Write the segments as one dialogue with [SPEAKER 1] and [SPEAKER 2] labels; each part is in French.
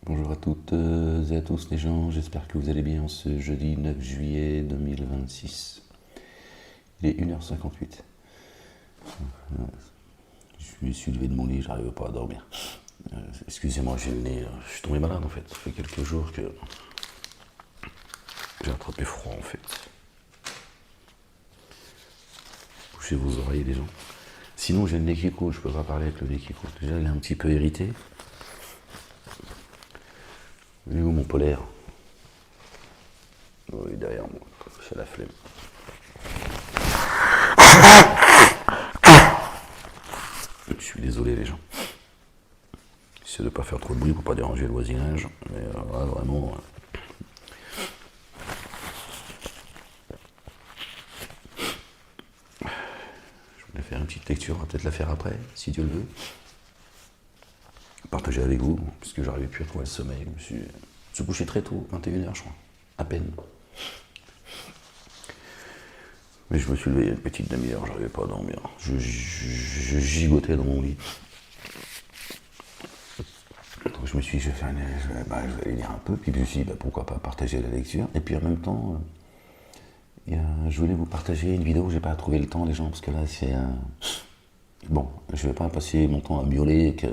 [SPEAKER 1] Bonjour à toutes et à tous les gens, j'espère que vous allez bien ce jeudi 9 juillet 2026. Il est 1h58. Je me suis levé de mon lit, j'arrivais pas à dormir. Excusez-moi, j'ai le nez, je suis tombé malade en fait. Ça fait quelques jours que j'ai attrapé froid en fait. Bouchez vos oreilles les gens. Sinon j'ai le nez qui coule, je peux pas parler avec le nez qui coule. Déjà il est un petit peu irrité. Il est où mon polaire? Oh, il est derrière moi, c'est la flemme. Je suis désolé les gens. J'essaie de ne pas faire trop de bruit pour pas déranger le voisinage. Mais là, vraiment. Je voulais faire une petite lecture, on va peut-être la faire après, si Dieu le veut. Partager avec vous, puisque j'arrivais plus à trouver le sommeil. Je me suis couché très tôt, 21h je crois, à peine. Mais je me suis levé il y a une petite demi-heure, j'arrivais pas à dormir. Je gigotais dans mon lit. Donc je me suis dit, je vais aller lire un peu, puis je me suis dit, pourquoi pas partager la lecture. Et puis en même temps, je voulais vous partager une vidéo, j'ai pas trouvé le temps les gens, parce que là c'est... Bon, je vais pas passer mon temps à miauler, que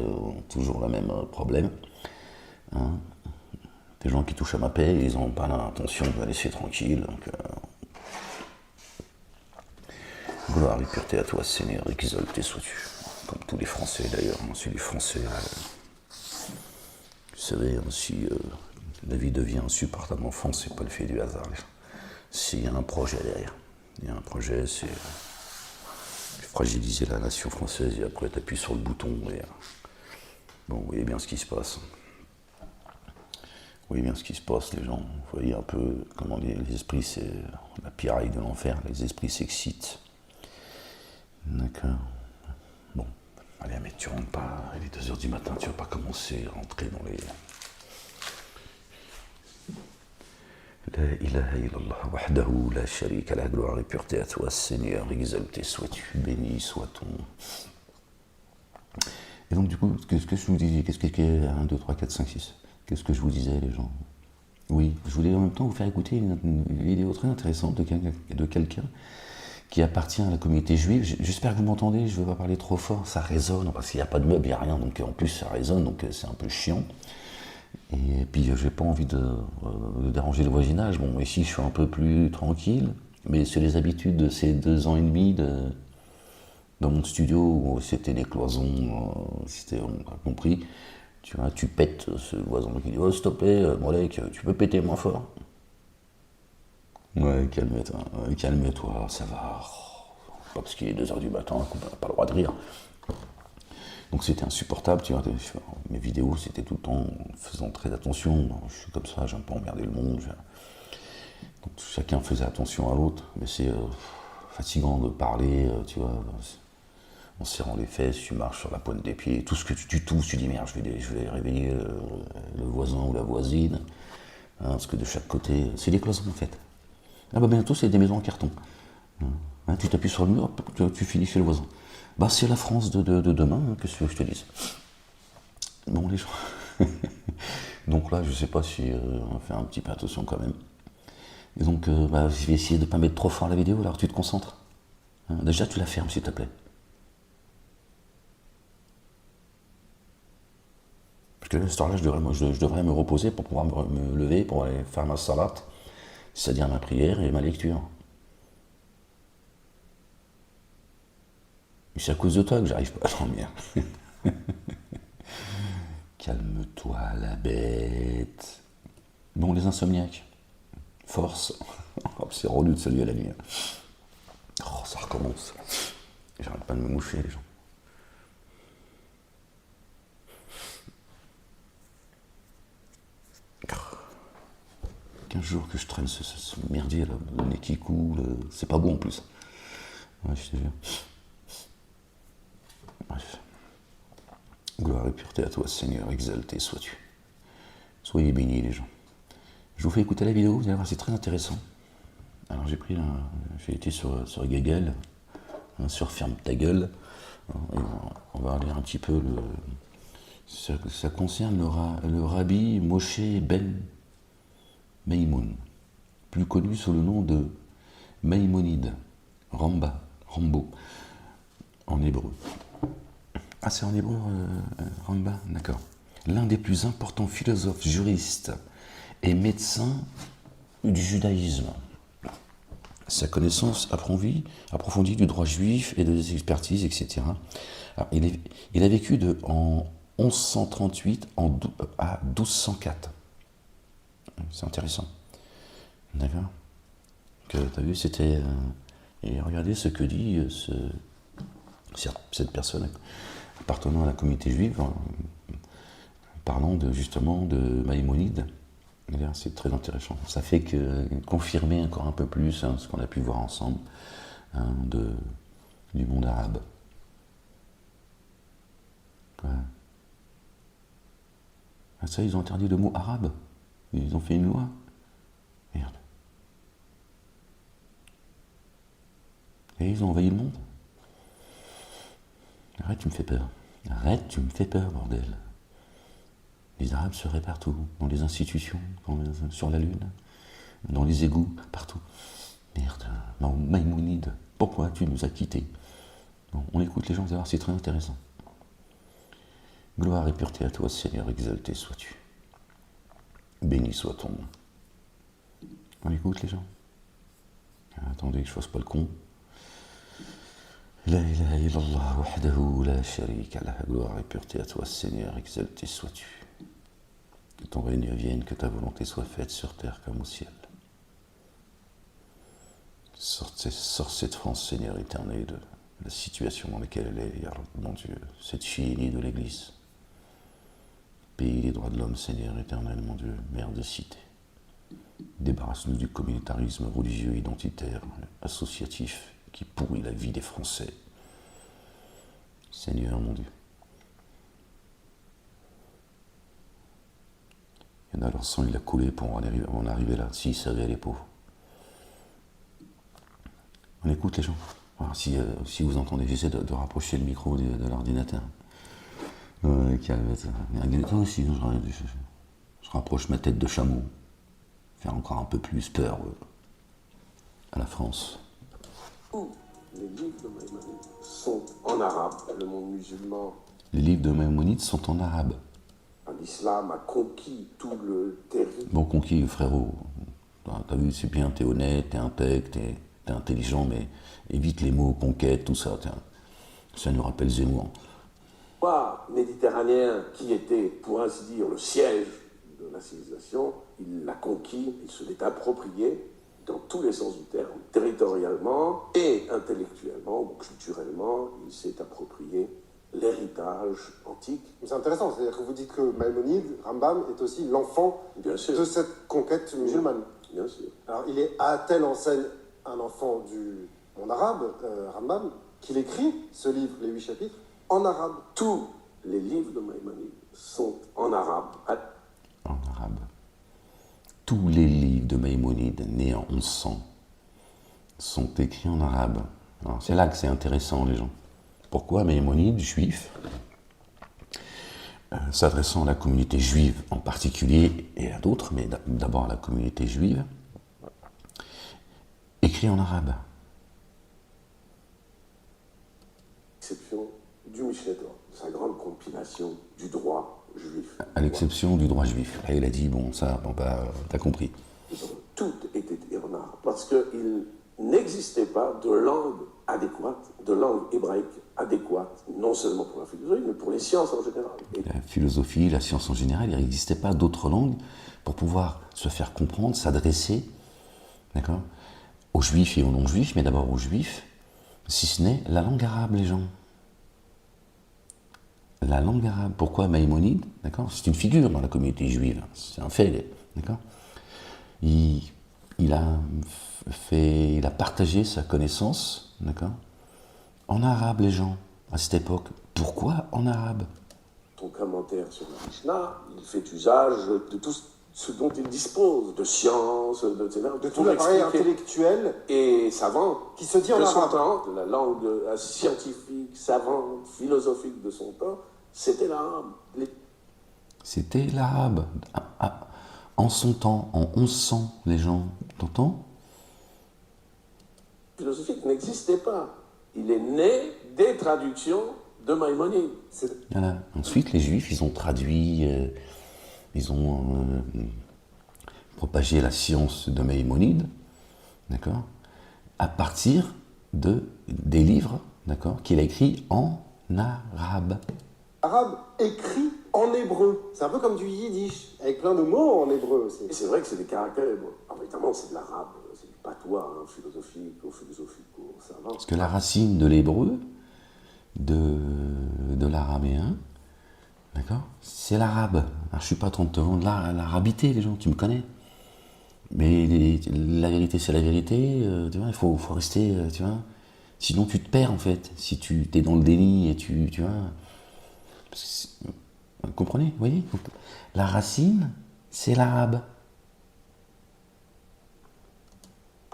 [SPEAKER 1] toujours le même problème. Hein. Des gens qui touchent à ma paix, ils n'ont pas l'intention de me laisser tranquille. Donc, gloire et pureté à toi, Seigneur, exalté sois-tu. Comme tous les Français d'ailleurs, moi c'est les Français. Vous savez, si la vie devient insupportablement enfant, c'est pas le fait du hasard. S'il y a un projet derrière, il y a un projet, c'est fragiliser la nation française et après t'appuies sur le bouton et bon, vous voyez bien ce qui se passe. Vous voyez bien ce qui se passe, les gens. Vous voyez un peu comment les esprits, c'est la piraille de l'enfer. Les esprits s'excitent. D'accord. Bon, allez, mais tu rentres pas. Il est 2h du matin, tu vas pas commencer à rentrer dans les... La ilaha illallah, wahdahu, la sharika, la gloire et pureté à toi, Seigneur, exalté sois-tu, béni soit ton... Et donc du coup, qu'est-ce que je vous disais? Qu'est-ce que 1, 2, 3, 4, 5, 6? Qu'est-ce que je vous disais les gens? Oui, je voulais en même temps vous faire écouter une vidéo très intéressante de quelqu'un qui appartient à la communauté juive. J'espère que vous m'entendez, je ne veux pas parler trop fort, ça résonne, parce qu'il n'y a pas de meubles, il n'y a rien, donc en plus ça résonne, donc c'est un peu chiant. Et puis j'ai pas envie de déranger le voisinage. Bon, ici je suis un peu plus tranquille, mais c'est les habitudes de ces 2 ans et demi dans mon studio où c'était des cloisons, on a compris. Tu vois, tu pètes ce voisin qui dit oh s'il te plaît, Molek, tu peux péter moins fort. Ouais, calme-toi, ça va. Pas parce qu'il est 2h du matin qu'on n'a pas le droit de rire. Donc c'était insupportable, tu vois, mes vidéos c'était tout le temps en faisant très attention, je suis comme ça, j'aime pas emmerder le monde. Donc chacun faisait attention à l'autre, mais c'est fatigant de parler, tu vois, en serrant les fesses, tu marches sur la pointe des pieds, tout ce que tu tousses, tu dis merde, je vais réveiller le voisin ou la voisine, hein, parce que de chaque côté, c'est des cloisons en fait. Ah bah bientôt c'est des maisons en carton. Hein, tu t'appuies sur le mur, tu finis chez le voisin. Bah c'est la France de demain, hein, qu'est-ce que je te dise. Bon les gens. Donc là je sais pas si on va faire un petit peu attention quand même. Et donc je vais essayer de ne pas mettre trop fort la vidéo, alors tu te concentres. Hein, déjà tu la fermes s'il te plaît. Parce que là, cette heure-là, je devrais me reposer pour pouvoir me lever, pour aller faire ma salade, c'est-à-dire ma prière et ma lecture. Et c'est à cause de toi que j'arrive pas à dormir. Calme-toi, la bête. Bon, les insomniaques. Force. C'est relou de se lever la nuit. Oh, ça recommence. J'arrête pas de me moucher, les gens. 15 jours que je traîne ce merdier là, le nez qui coule, c'est pas bon en plus. Ouais, je te jure. Bref. Gloire et pureté à toi, Seigneur, exalté sois-tu. Soyez bénis les gens. Je vous fais écouter la vidéo, vous allez voir, c'est très intéressant. Alors j'ai été sur Google, hein, sur Ferme ta gueule, hein, et on va lire un petit peu Ça concerne le rabbi Moshe ben Maïmoun, plus connu sous le nom de Maïmonide, Rambo, en hébreu. Ah, c'est en hébreu, Ramba, d'accord. L'un des plus importants philosophes, juristes et médecins du judaïsme. Sa connaissance approfondie du droit juif et des expertises, etc. Alors, il a vécu en 1138 à 1204. C'est intéressant. D'accord. Tu as vu, c'était... et regardez ce que dit cette personne appartenant à la communauté juive, parlant justement de Maïmonide. C'est très intéressant. Ça fait confirmer encore un peu plus ce qu'on a pu voir ensemble du monde arabe. Ouais. Ah, ça, ils ont interdit le mot arabe. Ils ont fait une loi. Merde. Et ils ont envahi le monde. Arrête, tu me fais peur. Arrête, tu me fais peur, bordel. Les Arabes seraient partout, dans les institutions, sur la Lune, dans les égouts, partout. Merde, Maïmonide, pourquoi tu nous as quittés? Bon, on écoute les gens, vous allez voir, c'est très intéressant. Gloire et pureté à toi, Seigneur, exalté sois-tu. Béni soit ton nom. On écoute les gens. Attendez que je fasse pas le con. La ilaha illallah wahdahu la sharika lah. Gloire et pureté à toi, Seigneur, exalté sois-tu. Que ton règne vienne, que ta volonté soit faite sur terre comme au ciel. Sors cette France, Seigneur éternel, de la situation dans laquelle elle est, mon Dieu, cette chienie de l'Église. Pays les droits de l'homme, Seigneur éternel, mon Dieu, mère de cité. Débarrasse-nous du communautarisme religieux, identitaire, associatif, qui pourrit la vie des Français. Seigneur, mon Dieu. Il y en a, leur sang, il a coulé pour en arriver là, s'ils savaient les pauvres. On écoute les gens. Alors, si vous entendez, j'essaie de rapprocher le micro de l'ordinateur. Toi aussi, je rapproche ma tête de chameau. Faire encore un peu plus peur à la France.
[SPEAKER 2] Les livres de Maïmonide sont en arabe. Le monde musulman.
[SPEAKER 1] Les livres de Maïmonide sont en arabe.
[SPEAKER 2] L'islam a conquis tout le territoire.
[SPEAKER 1] Bon, conquis, frérot. T'as vu, c'est bien, t'es honnête, t'es intègre, t'es intelligent, mais évite les mots conquête, tout ça. Ça nous rappelle Zemmour.
[SPEAKER 2] Méditerranéen, qui était, pour ainsi dire, le siège de la civilisation, il l'a conquis, il se l'est approprié, dans tous les sens du terme, territorialement et intellectuellement ou culturellement, il s'est approprié l'héritage antique.
[SPEAKER 3] C'est intéressant, c'est-à-dire que vous dites que Maïmonide, Rambam, est aussi l'enfant de cette conquête musulmane.
[SPEAKER 2] Bien sûr.
[SPEAKER 3] Alors, il est à telle enseigne un enfant du monde arabe, Rambam, qu'il écrit ce livre, les 8 chapitres, en arabe.
[SPEAKER 2] Tous les livres de Maïmonide sont en arabe.
[SPEAKER 1] En arabe. Tous les livres de Maïmonide, nés en 1100, sont écrits en arabe. Alors, c'est là que c'est intéressant, les gens. Pourquoi Maïmonide, juif, s'adressant à la communauté juive en particulier et à d'autres, mais d'abord à la communauté juive, écrit en arabe.
[SPEAKER 2] Exception du Mishneh Torah, sa grande compilation du droit juif.
[SPEAKER 1] À l'exception du droit juif. Là, il a dit, bon, ça, bon, bah, t'as compris.
[SPEAKER 2] Tout était en arabe, parce qu'il n'existait pas de langue adéquate, de langue hébraïque adéquate, non seulement pour la philosophie, mais pour les sciences en général.
[SPEAKER 1] La philosophie, la science en général, il n'existait pas d'autres langues pour pouvoir se faire comprendre, s'adresser, d'accord, aux juifs et aux non-juifs, mais d'abord aux juifs, si ce n'est la langue arabe, les gens. La langue arabe. Pourquoi Maïmonide, d'accord? C'est une figure dans la communauté juive, c'est un fait, d'accord? Il a partagé sa connaissance, d'accord, en arabe, les gens, à cette époque. Pourquoi en arabe?
[SPEAKER 2] Ton commentaire sur la Mishnah, il fait usage de tout ce dont il dispose, de sciences,
[SPEAKER 3] de tout l'appareil intellectuel
[SPEAKER 2] et savant
[SPEAKER 3] qui se dit en
[SPEAKER 2] de
[SPEAKER 3] arabe.
[SPEAKER 2] son temps, de la langue scientifique, savante, philosophique de son temps, c'était l'arabe.
[SPEAKER 1] C'était l'arabe. En son temps, en 1100, les gens, t'entends?
[SPEAKER 2] Philosophique n'existait pas. Il est né des traductions de Maïmonide.
[SPEAKER 1] Voilà. Ensuite, les Juifs, ils ont traduit, ils ont propagé la science de Maïmonide, d'accord, à partir des livres, d'accord, qu'il a écrits en arabe.
[SPEAKER 3] Arabe écrit en hébreu. C'est un peu comme du yiddish, avec plein de mots en hébreu aussi.
[SPEAKER 2] Et c'est vrai que c'est des caractères hébreux. Alors, évidemment, c'est de l'arabe, c'est du patois, hein, philosophique ou savant.
[SPEAKER 1] Parce que la racine de l'hébreu, de l'arabéen, d'accord, c'est l'arabe. Alors, je ne suis pas en train de te vendre l'arabité, les gens, tu me connais. Mais la vérité, c'est la vérité, tu vois, il faut rester, tu vois. Sinon, tu te perds, en fait. Si tu es dans le déni et tu vois. Vous comprenez, vous voyez? Donc, la racine, c'est l'arabe.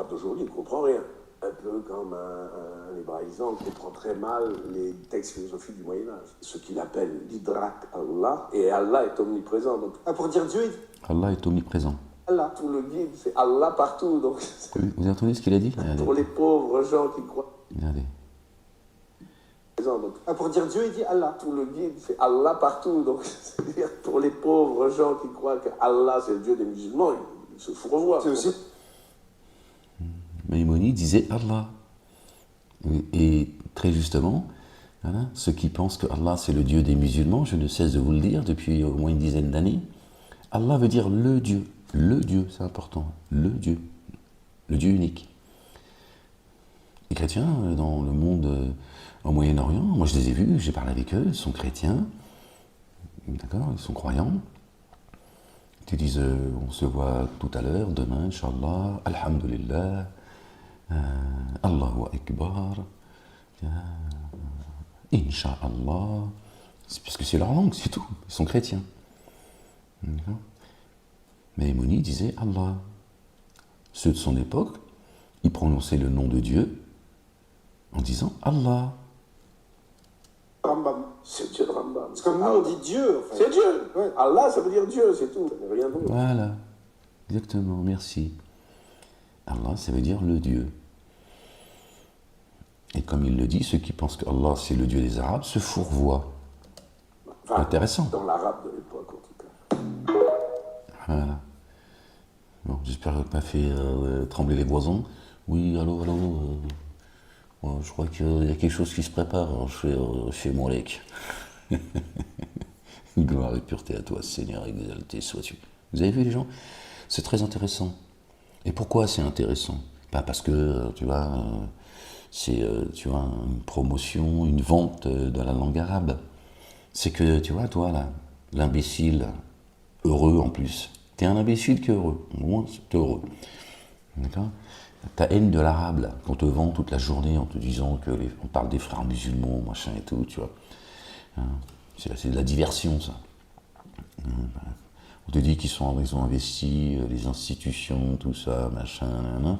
[SPEAKER 2] D'aujourd'hui, il ne comprend rien. Un peu comme un hébraïsant comprend très mal les textes philosophiques du Moyen-Âge. Ce qu'il appelle l'idrak Allah, et Allah est omniprésent. Donc,
[SPEAKER 3] Pour dire Dieu, il dit
[SPEAKER 1] Allah est omniprésent.
[SPEAKER 3] Allah.
[SPEAKER 2] tout le guide, c'est Allah partout. Donc,
[SPEAKER 1] Vous avez entendu ce qu'il a dit? Regardez.
[SPEAKER 2] pour les pauvres gens qui croient.
[SPEAKER 1] Regardez.
[SPEAKER 2] Donc,
[SPEAKER 3] Pour dire Dieu, il dit Allah.
[SPEAKER 2] tout le guide, c'est Allah partout. Donc, c'est-à-dire pour les pauvres gens qui croient que Allah c'est le Dieu des musulmans, ils se fourvoient.
[SPEAKER 3] C'est aussi.
[SPEAKER 1] Maïmonide disait Allah. Et très justement, voilà, ceux qui pensent que Allah c'est le Dieu des musulmans, je ne cesse de vous le dire depuis au moins une dizaine d'années, Allah veut dire le Dieu. Le Dieu, c'est important. Le Dieu unique. Les chrétiens dans le monde, au Moyen-Orient, moi je les ai vus, j'ai parlé avec eux, ils sont chrétiens, d'accord, ils sont croyants. Ils te disent, on se voit tout à l'heure, demain, Inch'Allah, Alhamdulillah, Allahu Akbar, Inch'Allah, c'est parce que c'est leur langue, c'est tout, ils sont chrétiens. D'accord. Maïmonide disait Allah. Ceux de son époque, ils prononçaient le nom de Dieu en disant Allah.
[SPEAKER 3] Rambam.
[SPEAKER 2] C'est Dieu de Rambam.
[SPEAKER 3] C'est comme nous, on dit Dieu. En fait.
[SPEAKER 2] C'est Dieu.
[SPEAKER 3] Ouais.
[SPEAKER 2] Allah, ça veut dire Dieu, c'est tout. Ça n'est rien d'autre.
[SPEAKER 1] Voilà, exactement, merci. Allah, ça veut dire le Dieu. Et comme il le dit, ceux qui pensent que Allah c'est le Dieu des Arabes se fourvoient.
[SPEAKER 2] Enfin,
[SPEAKER 1] Intéressant.
[SPEAKER 2] Dans l'arabe de l'époque, en tout cas.
[SPEAKER 1] Voilà. Bon, j'espère que je n'ai pas fait trembler les voisins. Oui, allô, je crois qu'il y a quelque chose qui se prépare chez Molek. Gloire et pureté à toi, Seigneur, exalté sois-tu. Vous avez vu les gens? C'est très intéressant. Et pourquoi c'est intéressant? Pas parce que, tu vois, c'est tu vois, une promotion, une vente de la langue arabe. C'est que, tu vois, toi, là, l'imbécile, heureux en plus, t'es un imbécile qui est heureux, au moins t'es heureux. D'accord? Ta haine de l'arabe, là, qu'on te vend toute la journée en te disant on parle des frères musulmans, machin et tout, tu vois. Hein, c'est de la diversion, ça. On te dit qu'ils ont investi les institutions, tout ça, machin,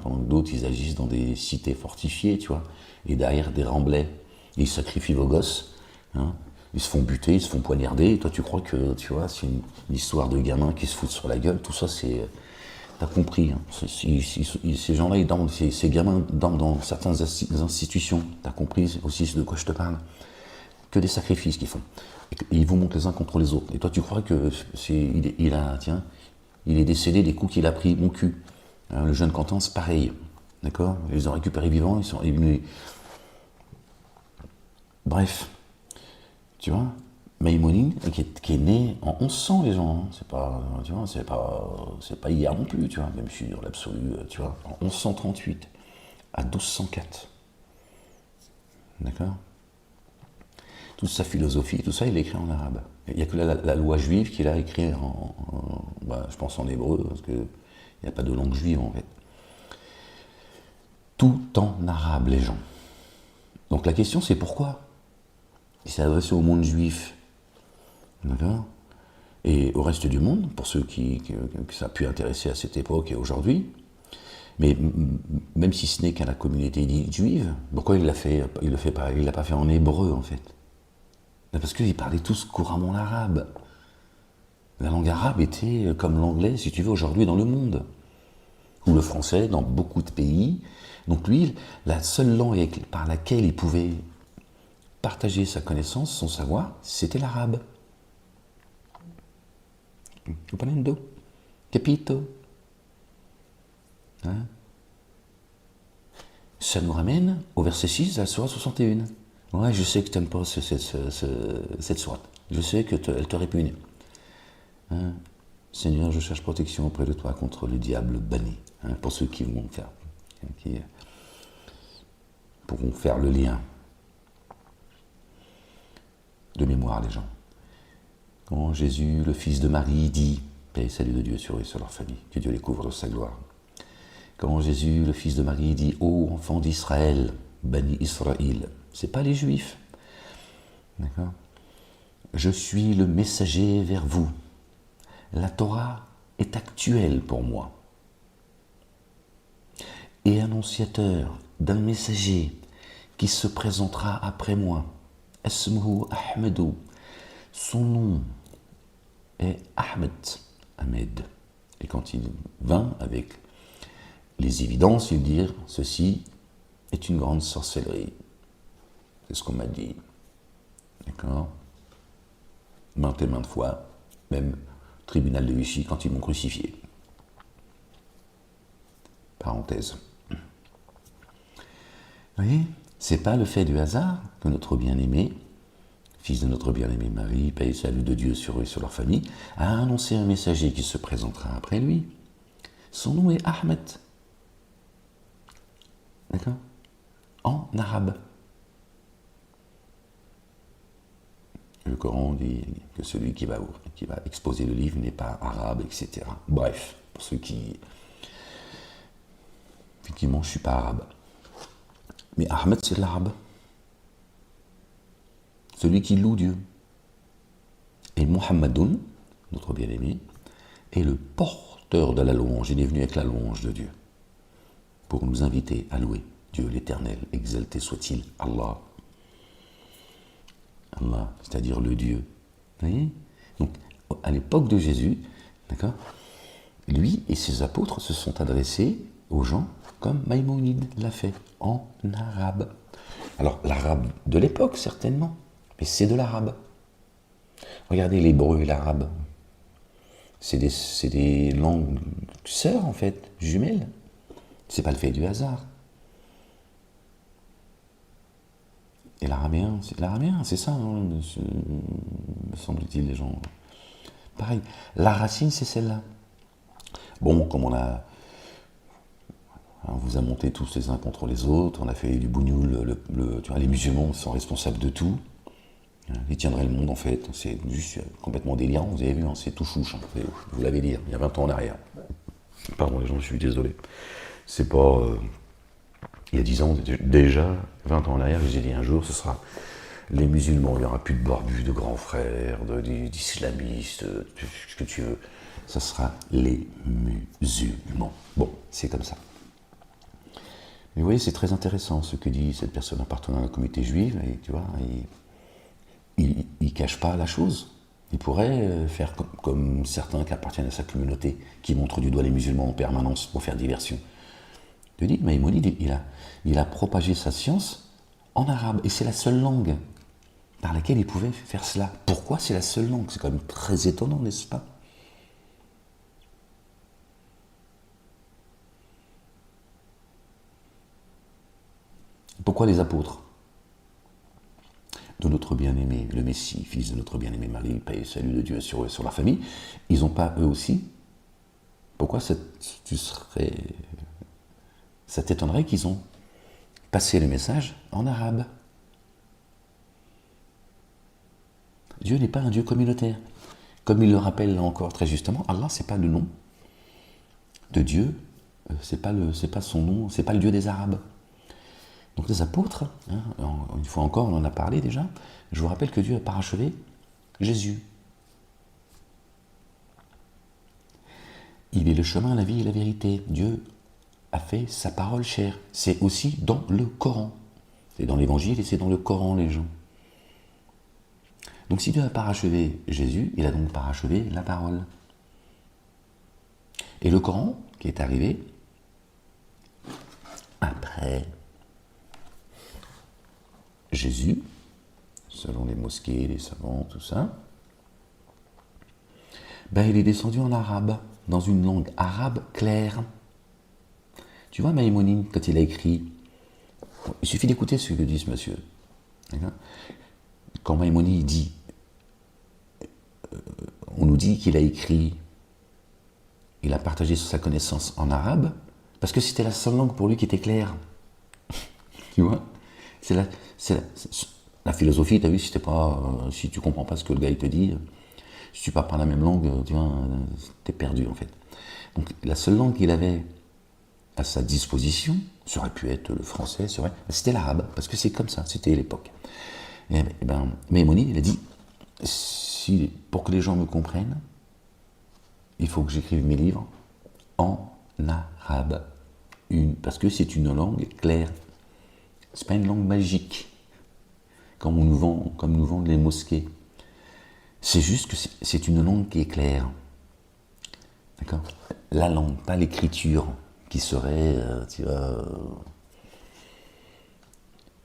[SPEAKER 1] pendant que d'autres, ils agissent dans des cités fortifiées, tu vois, et derrière des remblais. Et ils sacrifient vos gosses, hein. Ils se font buter, ils se font poignarder, et toi tu crois que, tu vois, c'est une histoire de gamins qui se foutent sur la gueule, tout ça c'est... T'as compris, hein. Ces gens-là, ces gamins dorment dans certaines institutions, t'as compris aussi de quoi je te parle. Que des sacrifices qu'ils font. Et ils vous montent les uns contre les autres. Et toi tu crois que il est décédé des coups qu'il a pris, mon cul. Hein, le jeune Quentin, c'est pareil. D'accord? Ils les ont récupérés vivants, ils sont éliminés. Bref. Tu vois, Maïmonide, qui est né en 1100, les gens, hein. C'est pas, tu vois, c'est pas hier non plus, tu vois, même si dans l'absolu, tu vois, en 1138 à 1204. D'accord? Toute sa philosophie, tout ça, il l'a écrit en arabe. Il n'y a que la loi juive qu'il a écrit je pense en hébreu, parce qu'il n'y a pas de langue juive, en fait. Tout en arabe, les gens. Donc la question, c'est pourquoi? Il s'est adressé au monde juif, d'accord, et au reste du monde, pour ceux que ça a pu intéresser à cette époque et aujourd'hui, mais même si ce n'est qu'à la communauté dite juive, pourquoi il l'a fait? Il l'a pas fait en hébreu, en fait. Parce qu'ils parlaient tous couramment l'arabe. La langue arabe était comme l'anglais, si tu veux, aujourd'hui dans le monde. Ou le français dans beaucoup de pays. Donc lui, la seule langue par laquelle il pouvait partager sa connaissance, son savoir, c'était l'arabe. Comprendo? Capito? Hein? Ça nous ramène au verset 6 de la sourate 61. Ouais, je sais que tu n'aimes pas cette sourate. Je sais qu'elle te répugne. Hein? Seigneur, je cherche protection auprès de toi contre le diable banni. Hein, pour ceux qui pourront faire le lien de mémoire, les gens. Quand Jésus, le fils de Marie, dit « Paix et salut de Dieu sur eux et sur leur famille, que Dieu les couvre de sa gloire ». Quand Jésus, le fils de Marie, dit « Ô enfants d'Israël, Bani Israël », c'est pas les Juifs. D'accord ? Je suis le messager vers vous. La Torah est actuelle pour moi. Et annonciateur d'un messager qui se présentera après moi. Esmuhu Ahmedou. Son nom est Ahmed. Et quand il vint avec les évidences, il dit « Ceci est une grande sorcellerie ». C'est ce qu'on m'a dit. D'accord ? Maintes et maintes fois, même tribunal de Vichy quand ils m'ont crucifié. Parenthèse. Vous voyez, c'est pas le fait du hasard que notre bien-aimé, fils de notre bien-aimée Marie, paix et salut de Dieu sur eux et sur leur famille, a annoncé un messager qui se présentera après lui. Son nom est Ahmed. D'accord ? En arabe. Le Coran dit que celui qui va exposer le livre n'est pas arabe, etc. Bref, pour ceux qui... Effectivement, je ne suis pas arabe. Mais Ahmed, c'est de l'arabe. Celui qui loue Dieu. Et Muhammadoun, notre bien-aimé, est le porteur de la louange. Il est venu avec la louange de Dieu pour nous inviter à louer Dieu l'Éternel. Exalté soit-il, Allah. Allah, c'est-à-dire le Dieu. Vous voyez ? Donc, à l'époque de Jésus, d'accord, lui et ses apôtres se sont adressés aux gens comme Maïmonide l'a fait, en arabe. Alors, l'arabe de l'époque, certainement, mais c'est de l'arabe. Regardez l'hébreu et l'arabe. C'est des langues sœurs, en fait, jumelles. C'est pas le fait du hasard. Et l'araméen, c'est ça, hein, me semble-t-il, les gens. Pareil, la racine, c'est celle-là. Bon, comme on vous a monté tous les uns contre les autres, on a fait du bougnoul, tu vois, les musulmans sont responsables de tout. Ils tiendraient le monde, en fait. C'est juste complètement délirant, vous avez vu, hein, c'est tout chouche. Hein, vous l'avez dit, il y a 20 ans en arrière. Pardon, les gens, je suis désolé. C'est pas... il y a 10 ans, déjà, 20 ans en arrière, j'ai dit un jour, ce sera les musulmans, il n'y aura plus de barbus, de grands frères, d'islamistes, ce que tu veux. Ce sera les musulmans. Bon, c'est comme ça. Mais vous voyez, c'est très intéressant ce que dit cette personne appartenant à la communauté juive, et tu vois, il ne cache pas la chose. Il pourrait faire comme certains qui appartiennent à sa communauté, qui montrent du doigt les musulmans en permanence pour faire diversion. Je dis, Maïmonide, il a propagé sa science en arabe, et c'est la seule langue par laquelle il pouvait faire cela. Pourquoi c'est la seule langue? C'est quand même très étonnant, n'est-ce pas? Pourquoi les apôtres de notre bien-aimé, le Messie, fils de notre bien-aimé Marie, paix et salut de Dieu sur eux et sur la famille, ils n'ont pas eux aussi? Pourquoi ça t'étonnerait qu'ils ont passé le message en arabe? Dieu n'est pas un Dieu communautaire. Comme il le rappelle là encore très justement, Allah, c'est pas le nom de Dieu, c'est pas son nom, c'est pas le Dieu des Arabes. Donc les apôtres, hein, une fois encore, on en a parlé déjà, je vous rappelle que Dieu a parachevé Jésus. Il est le chemin, la vie et la vérité. Dieu a fait sa parole chère. C'est aussi dans le Coran. C'est dans l'Évangile et c'est dans le Coran, les gens. Donc si Dieu a parachevé Jésus, il a donc parachevé la parole. Et le Coran, qui est arrivé après Jésus, selon les mosquées, les savants, tout ça, ben il est descendu en arabe, dans une langue arabe claire. Tu vois Maïmonide, quand il a écrit, il suffit d'écouter ce que dit ce monsieur. Quand Maïmonide dit, on nous dit qu'il a écrit, il a partagé sa connaissance en arabe, parce que c'était la seule langue pour lui qui était claire. Tu vois, c'est la philosophie, tu as vu, si tu comprends pas ce que le gars il te dit, si tu parles pas la même langue, tu vois, t'es perdu en fait. Donc la seule langue qu'il avait à sa disposition, ça aurait pu être le français, c'était l'arabe, parce que c'est comme ça, c'était l'époque. Et ben, Maïmonide, il a dit, pour que les gens me comprennent, il faut que j'écrive mes livres en arabe, parce que c'est une langue claire. C'est pas une langue magique, comme nous vendent les mosquées. C'est juste que c'est une langue qui est claire. D'accord ? La langue, pas l'écriture, qui serait,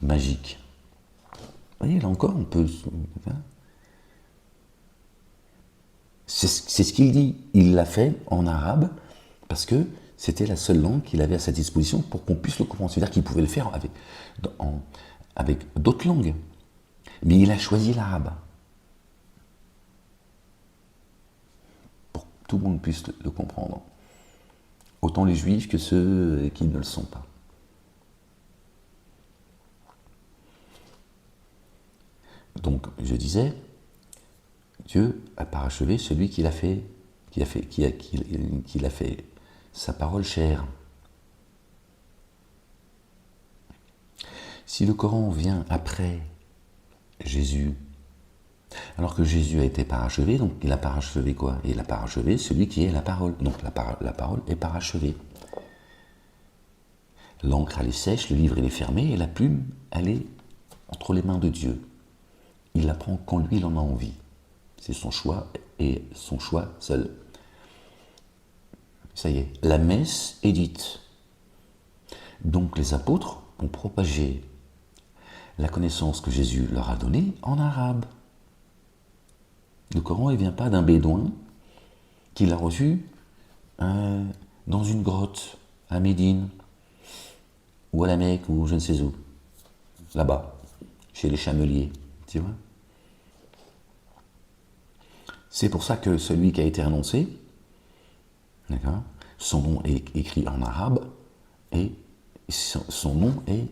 [SPEAKER 1] magique. Vous voyez, là encore, on peut... C'est ce qu'il dit. Il l'a fait en arabe, parce que c'était la seule langue qu'il avait à sa disposition pour qu'on puisse le comprendre. C'est-à-dire qu'il pouvait le faire avec d'autres langues. Mais il a choisi l'arabe. Pour que tout le monde puisse le comprendre. Autant les juifs que ceux qui ne le sont pas. Donc, je disais, Dieu a parachevé celui qui a fait sa parole chère. Si le Coran vient après Jésus, alors que Jésus a été parachevé, donc il a parachevé quoi? Il a parachevé celui qui est la parole. Donc la parole est parachevée. L'encre, elle est sèche, le livre, il est fermé, et la plume, elle est entre les mains de Dieu. Il la prend quand lui, il en a envie. C'est son choix, et son choix seul. Ça y est, la messe est dite. Donc les apôtres ont propagé la connaissance que Jésus leur a donnée en arabe. Le Coran, il ne vient pas d'un bédouin qui l'a reçu dans une grotte à Médine, ou à la Mecque, ou je ne sais où, là-bas, chez les chameliers, tu vois. C'est pour ça que celui qui a été annoncé, d'accord, son nom est écrit en arabe, et son nom est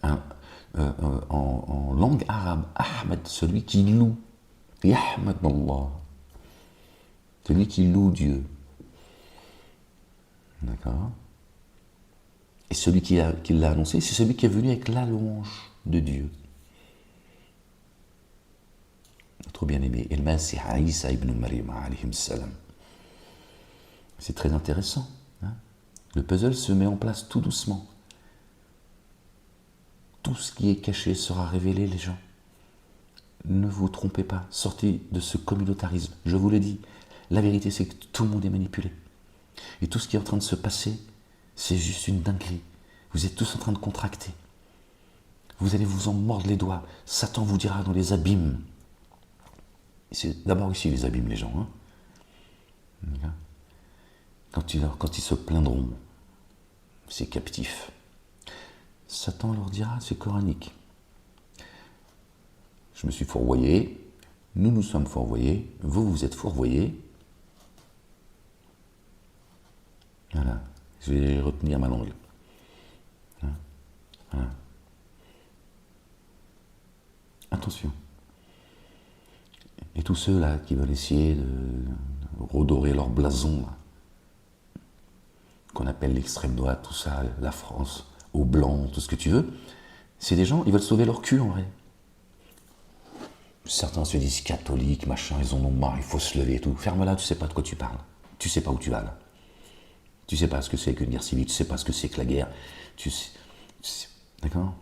[SPEAKER 1] en langue arabe. Ahmed, celui qui loue. Yahmad Allah. Celui qui loue Dieu. D'accord. Et celui qui l'a annoncé, c'est celui qui est venu avec la louange de Dieu. Notre bien-aimé, El-Masih Isa ibn Maryam alayhi salam. C'est très intéressant. Hein. Le puzzle se met en place tout doucement. Tout ce qui est caché sera révélé, les gens. Ne vous trompez pas, sortez de ce communautarisme. Je vous le dis, la vérité c'est que tout le monde est manipulé. Et tout ce qui est en train de se passer, c'est juste une dinguerie. Vous êtes tous en train de contracter. Vous allez vous en mordre les doigts. Satan vous dira dans les abîmes. C'est d'abord ici les abîmes, les gens. Hein. Quand ils se plaindront, c'est captif. Satan leur dira, c'est coranique. Je me suis fourvoyé, nous nous sommes fourvoyés, vous vous êtes fourvoyés. Voilà, je vais retenir ma langue. Voilà. Attention. Et tous ceux-là qui veulent essayer de redorer leur blason, là, qu'on appelle l'extrême droite, tout ça, la France, aux blancs, tout ce que tu veux, c'est des gens, ils veulent sauver leur cul en vrai. Certains se disent catholiques, machin, ils en ont marre, il faut se lever et tout. Ferme-la, tu sais pas de quoi tu parles. Tu sais pas où tu vas là. Tu sais pas ce que c'est qu'une guerre civile, tu sais pas ce que c'est que la guerre. Tu sais, d'accord ?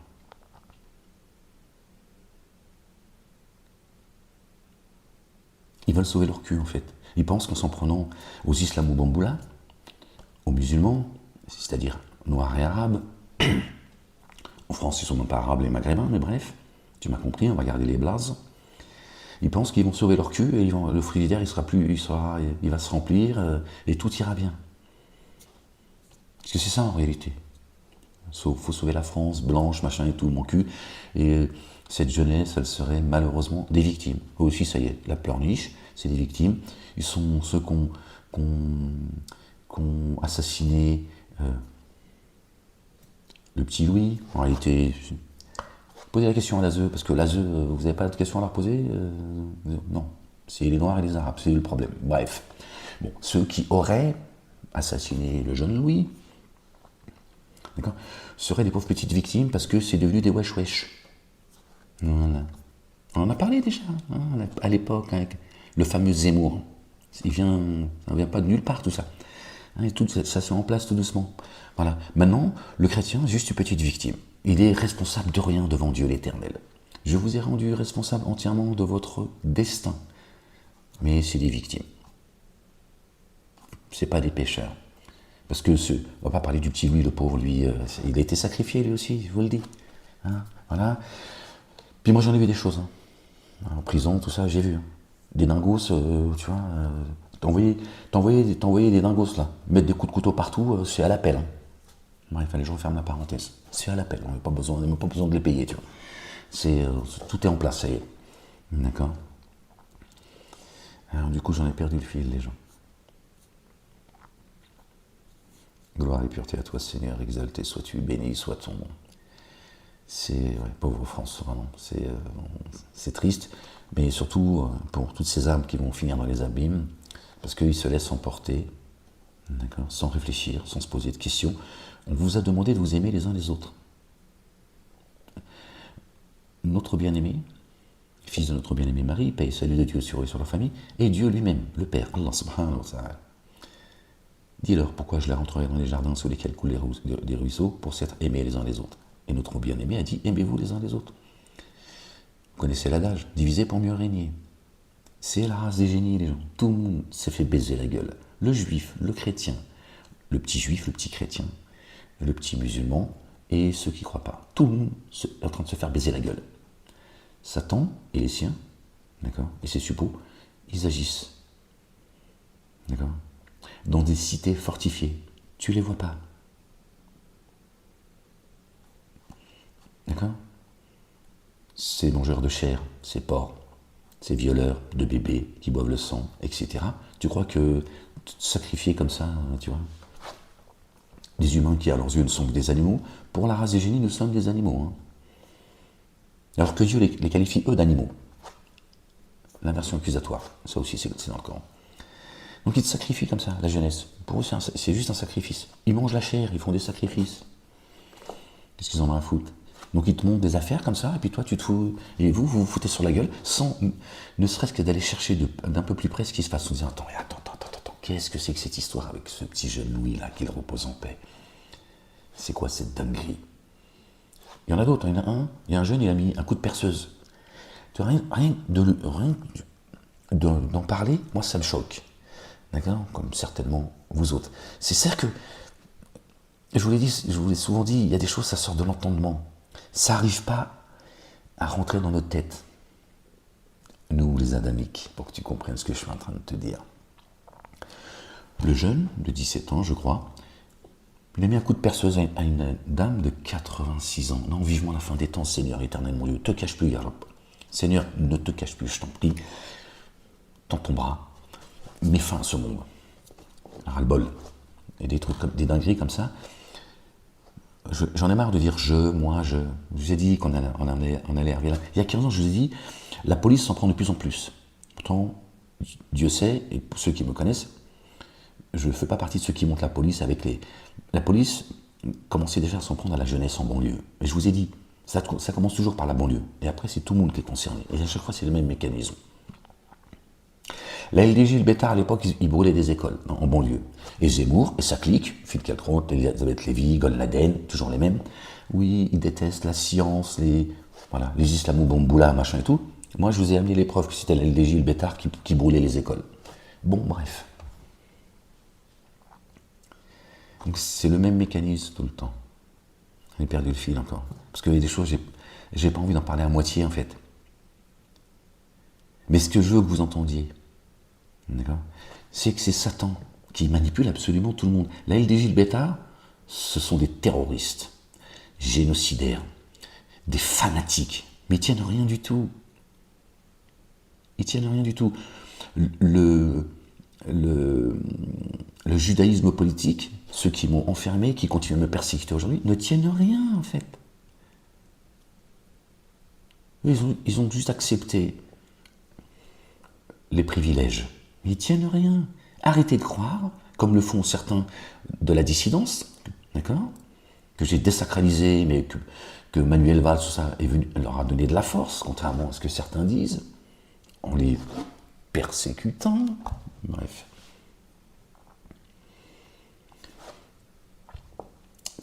[SPEAKER 1] Ils veulent sauver leur cul, en fait. Ils pensent qu'en s'en prenant aux islamo-bamboula, aux musulmans, c'est-à-dire noirs et arabes, en France, ils ne sont même pas arabes et maghrébins, mais bref, tu m'as compris, on va garder les blazes. Ils pensent qu'ils vont sauver leur cul et le frigidaire, il va se remplir et tout ira bien. Parce que c'est ça en réalité. Il faut sauver la France, blanche, machin et tout, mon cul. Et cette jeunesse, elle serait malheureusement des victimes. Eux aussi, ça y est, la pleurniche, c'est des victimes. Ils sont ceux qu'on assassiné le petit Louis. En réalité, posez la question à l'ASE, parce que l'ASE, vous n'avez pas de questions à leur poser non, c'est les Noirs et les Arabes, c'est le problème. Bref, bon, ceux qui auraient assassiné le jeune Louis, d'accord, seraient des pauvres petites victimes parce que c'est devenu des wesh-wesh. Voilà. On en a parlé déjà, hein, à l'époque, avec le fameux Zemmour. Ça ne vient pas de nulle part tout ça. Hein, et tout ça se met en place tout doucement. Voilà. Maintenant, le chrétien est juste une petite victime. Il est responsable de rien devant Dieu l'Éternel. Je vous ai rendu responsable entièrement de votre destin. Mais c'est des victimes. C'est pas des pécheurs. Parce que on va pas parler du petit Louis, le pauvre, lui, il a été sacrifié lui aussi, je vous le dis. Hein, voilà. Puis moi j'en ai vu des choses. Hein. En prison, tout ça, j'ai vu. Hein. Des dingos, tu vois, t'envoyer des dingos là, mettre des coups de couteau partout, c'est à l'appel. Hein. Bref, allez, je referme la parenthèse. C'est à l'appel, on n'a pas besoin de les payer, tu vois. Tout est en place, ça y est. D'accord. Alors du coup, j'en ai perdu le fil, les gens. Gloire et pureté à toi, Seigneur, exalté sois-tu, béni soit ton nom. Pauvre France, vraiment, c'est triste, mais surtout pour toutes ces âmes qui vont finir dans les abîmes, parce qu'ils se laissent emporter, d'accord, sans réfléchir, sans se poser de questions. On vous a demandé de vous aimer les uns les autres. Notre bien-aimé, fils de notre bien-aimé Marie, paix et salut de Dieu sur eux et sur leur famille, et Dieu lui-même, le Père, Allah subhanahu wa ta'ala. Dis-leur pourquoi je les rentrerai dans les jardins sous lesquels coulent des ruisseaux pour s'être aimés les uns les autres. Et notre bien-aimé a dit, aimez-vous les uns les autres. Vous connaissez l'adage, diviser pour mieux régner. C'est la race des génies, les gens. Tout le monde s'est fait baiser la gueule. Le juif, le chrétien, le petit juif, le petit chrétien, le petit musulman et ceux qui ne croient pas. Tout le monde est en train de se faire baiser la gueule. Satan et les siens, d'accord, et ses suppôts, ils agissent. D'accord, dans des cités fortifiées. Tu ne les vois pas. D'accord? Ces mangeurs de chair, ces porcs, ces violeurs de bébés qui boivent le sang, etc. Tu crois que sacrifier comme ça, tu vois, des humains qui à leurs yeux ne sont que des animaux, pour la race des génies, nous sommes des animaux. Hein. Alors que Dieu les qualifie, eux, d'animaux. L'inversion accusatoire, ça aussi c'est dans le Coran. Donc ils te sacrifient comme ça, la jeunesse. Pour eux, c'est juste un sacrifice. Ils mangent la chair, ils font des sacrifices. Qu'est-ce qu'ils en ont à foutre? Donc ils te montrent des affaires comme ça, et puis toi tu te fous, et vous foutez sur la gueule, sans ne serait-ce que d'aller chercher d'un peu plus près ce qui se passe, en disant attends, qu'est-ce que c'est que cette histoire avec ce petit jeune Louis là, qu'il repose en paix? C'est quoi cette dinguerie? Il y en a d'autres, il y en a un, il y a un jeune, il a mis un coup de perceuse. Tu vois, rien d'en parler, moi ça me choque. D'accord? Comme certainement vous autres. C'est certes que, je vous l'ai souvent dit, il y a des choses, ça sort de l'entendement. Ça n'arrive pas à rentrer dans notre tête. Nous, les adamiques, pour que tu comprennes ce que je suis en train de te dire. Le jeune, de 17 ans, je crois, il a mis un coup de perceuse à une dame de 86 ans. Non, vivement la fin des temps, Seigneur éternel, mon Dieu, ne te cache plus, Yarab. Seigneur, ne te cache plus, je t'en prie. Tends ton bras. Mets fin à ce monde. Ras-le-bol. Et des trucs, des dingueries comme ça. J'en ai marre de dire moi. Je vous ai dit qu'on allait arriver là. Il y a 15 ans, je vous ai dit, la police s'en prend de plus en plus. Pourtant, Dieu sait, et pour ceux qui me connaissent, je ne fais pas partie de ceux qui montent la police avec les... La police commençait déjà à s'en prendre à la jeunesse en banlieue. Et je vous ai dit, ça commence toujours par la banlieue. Et après, c'est tout le monde qui est concerné. Et à chaque fois, c'est le même mécanisme. La LDJ, le Bétard, à l'époque, ils brûlaient des écoles en banlieue. Et Zemmour et sa clique, Finkielkraut, Elisabeth Lévy, Gon Laden, toujours les mêmes. Oui, ils détestent la science, les islamo-bamboula, machin et tout. Moi, je vous ai amené les preuves que c'était la LDJ et le Bétard qui brûlaient les écoles. Bon, bref. Donc c'est le même mécanisme tout le temps. J'ai perdu le fil encore. Parce qu'il y a des choses, j'ai pas envie d'en parler à moitié, en fait. Mais ce que je veux que vous entendiez, d'accord, c'est que c'est Satan qui manipule absolument tout le monde. La LDJ et le Bétard, ce sont des terroristes, génocidaires, des fanatiques. Mais ils tiennent rien du tout. Ils tiennent rien du tout. Le judaïsme politique, ceux qui m'ont enfermé, qui continuent à me persécuter aujourd'hui, ne tiennent rien, en fait. Ils ont juste accepté les privilèges. Ils tiennent rien. Arrêtez de croire, comme le font certains de la dissidence, d'accord, que j'ai désacralisé, mais que Manuel Valls, tout ça, est venu, leur a donné de la force, contrairement à ce que certains disent, en les persécutant. Bref.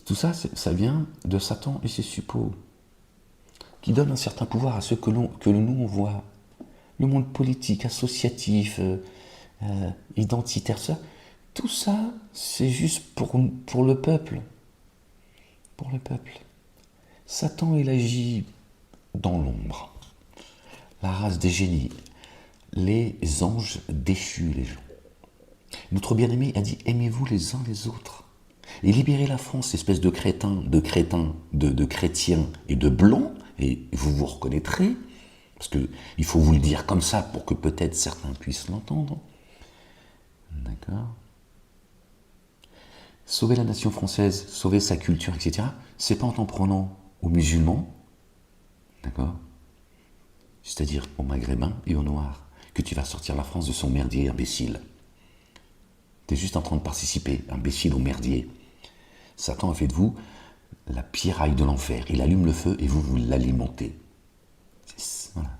[SPEAKER 1] Tout ça, ça vient de Satan et ses suppôts, qui donnent un certain pouvoir à ceux que nous on voit. Le monde politique, associatif, identitaire, ça, tout ça, c'est juste pour le peuple. Pour le peuple. Satan, il agit dans l'ombre. La race des génies, les anges déchus, les gens. Notre bien-aimé a dit, aimez-vous les uns les autres. Et libérez la France, espèce de crétins, de chrétiens et de blancs, et vous vous reconnaîtrez, parce qu'il faut vous le dire comme ça pour que peut-être certains puissent l'entendre. D'accord ? Sauver la nation française, sauver sa culture, etc., c'est pas en t'en prenant aux musulmans, d'accord ? C'est-à-dire aux maghrébins et aux noirs, que tu vas sortir la France de son merdier imbécile. Tu es juste en train de participer, imbécile au merdier. Satan a fait de vous la pierraille de l'enfer. Il allume le feu et vous l'alimentez. Voilà.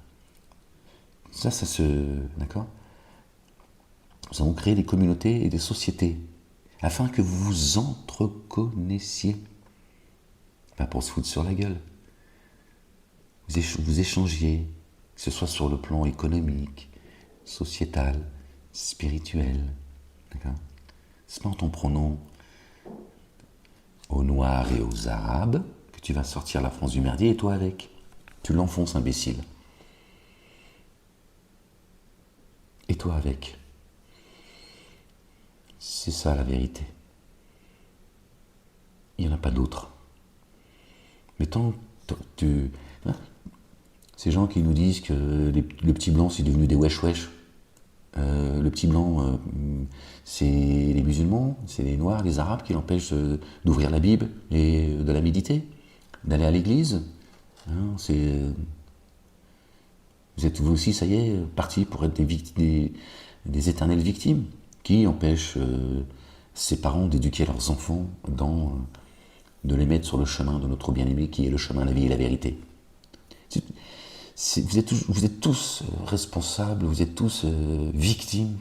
[SPEAKER 1] Ça se... D'accord ? Nous avons créé des communautés et des sociétés afin que vous vous entreconnaissiez. Pas pour se foutre sur la gueule. Vous échangiez, que ce soit sur le plan économique, sociétal, spirituel. D'accord ? C'est pas en t'en prenant aux Noirs et aux Arabes que tu vas sortir la France du merdier et toi avec. Tu l'enfonces, imbécile. Et toi avec. C'est ça la vérité. Il n'y en a pas d'autre. Mais tant que ces gens qui nous disent que le petit blanc c'est devenu des wesh-wesh, le petit blanc c'est les musulmans, c'est les noirs, les arabes qui l'empêchent d'ouvrir la Bible et de la méditer, d'aller à l'église. Hein, vous êtes vous aussi, ça y est, partis pour être des éternelles victimes qui empêchent ses parents d'éduquer leurs enfants, de les mettre sur le chemin de notre bien-aimé qui est le chemin, la vie et la vérité. Vous êtes tous responsables, vous êtes tous victimes,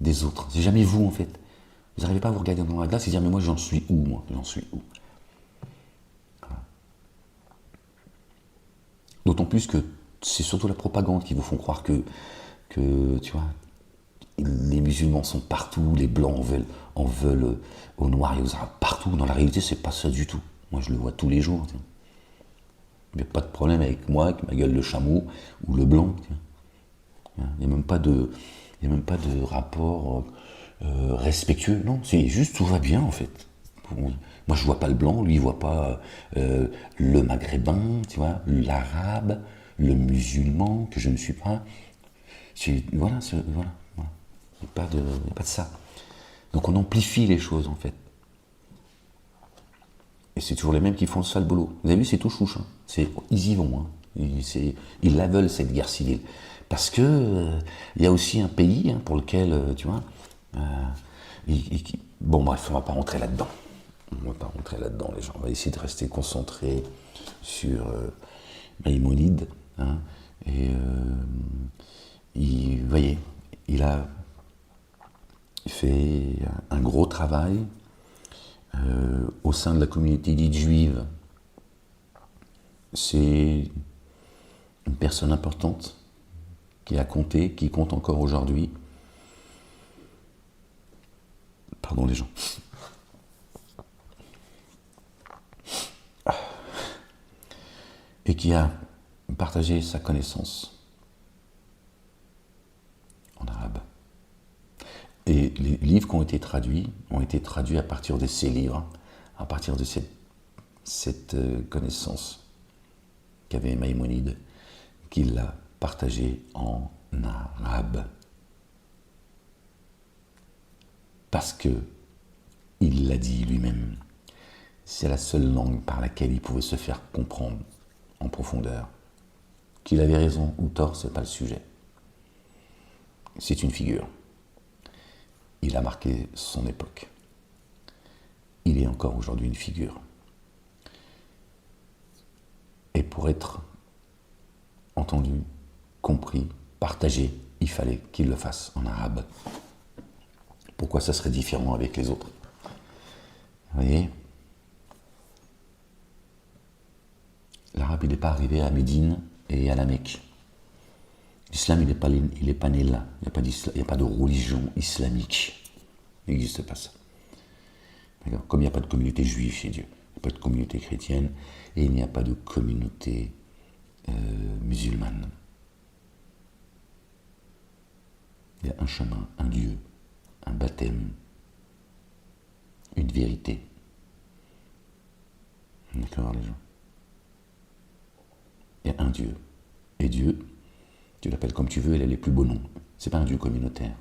[SPEAKER 1] des autres. C'est jamais vous, en fait. Vous n'arrivez pas à vous regarder dans la glace et dire, mais moi, j'en suis où, moi ? J'en suis où ? Voilà. D'autant plus que c'est surtout la propagande qui vous font croire que tu vois, les musulmans sont partout, les blancs en veulent aux noirs et aux arabes partout. Dans la réalité, c'est pas ça du tout. Moi, je le vois tous les jours. Tiens. Il n'y a pas de problème avec moi, avec ma gueule de chameau ou le blanc. Tiens. Il n'y a même pas de rapport respectueux. Non, c'est juste tout va bien en fait. Moi, je vois pas le blanc, lui, il voit pas le maghrébin, tu vois, l'arabe, le musulman, que je ne suis pas. Voilà. Il n'y a pas de ça. Donc on amplifie les choses en fait. Et c'est toujours les mêmes qui font le sale boulot. Vous avez vu, c'est tout chouche. Hein. Ils y vont. Hein. Ils la veulent cette guerre civile. Parce que il y a aussi un pays pour lequel, tu vois, bon bref, on ne va pas rentrer là-dedans. On ne va pas rentrer là-dedans, les gens. On va essayer de rester concentrés sur Maïmonide. Hein, et vous voyez, il a fait un gros travail au sein de la communauté dite juive. C'est une personne importante qui a compté, qui compte encore aujourd'hui. Pardon les gens. Et qui a partagé sa connaissance en arabe. Et les livres qui ont été traduits à partir de ces livres, à partir de cette connaissance qu'avait Maïmonide, qu'il l'a partagée en arabe. Parce que, il l'a dit lui-même, c'est la seule langue par laquelle il pouvait se faire comprendre en profondeur. Qu'il avait raison ou tort, c'est pas le sujet. C'est une figure. Il a marqué son époque. Il est encore aujourd'hui une figure. Et pour être entendu, compris, partagé, il fallait qu'il le fasse en arabe. Pourquoi ça serait différent avec les autres? Vous voyez? L'arabe, il n'est pas arrivé à Médine et à la Mecque. L'islam, il n'est pas né là. Il n'y a pas de religion islamique. Il n'existe pas ça. D'accord? Comme il n'y a pas de communauté juive chez Dieu, il n'y a pas de communauté chrétienne, et il n'y a pas de communauté musulmane. Il y a un chemin, un Dieu, un baptême, une vérité. D'accord, les gens? Il y a un Dieu. Et Dieu, tu l'appelles comme tu veux, il a les plus beaux noms. C'est pas un Dieu communautaire.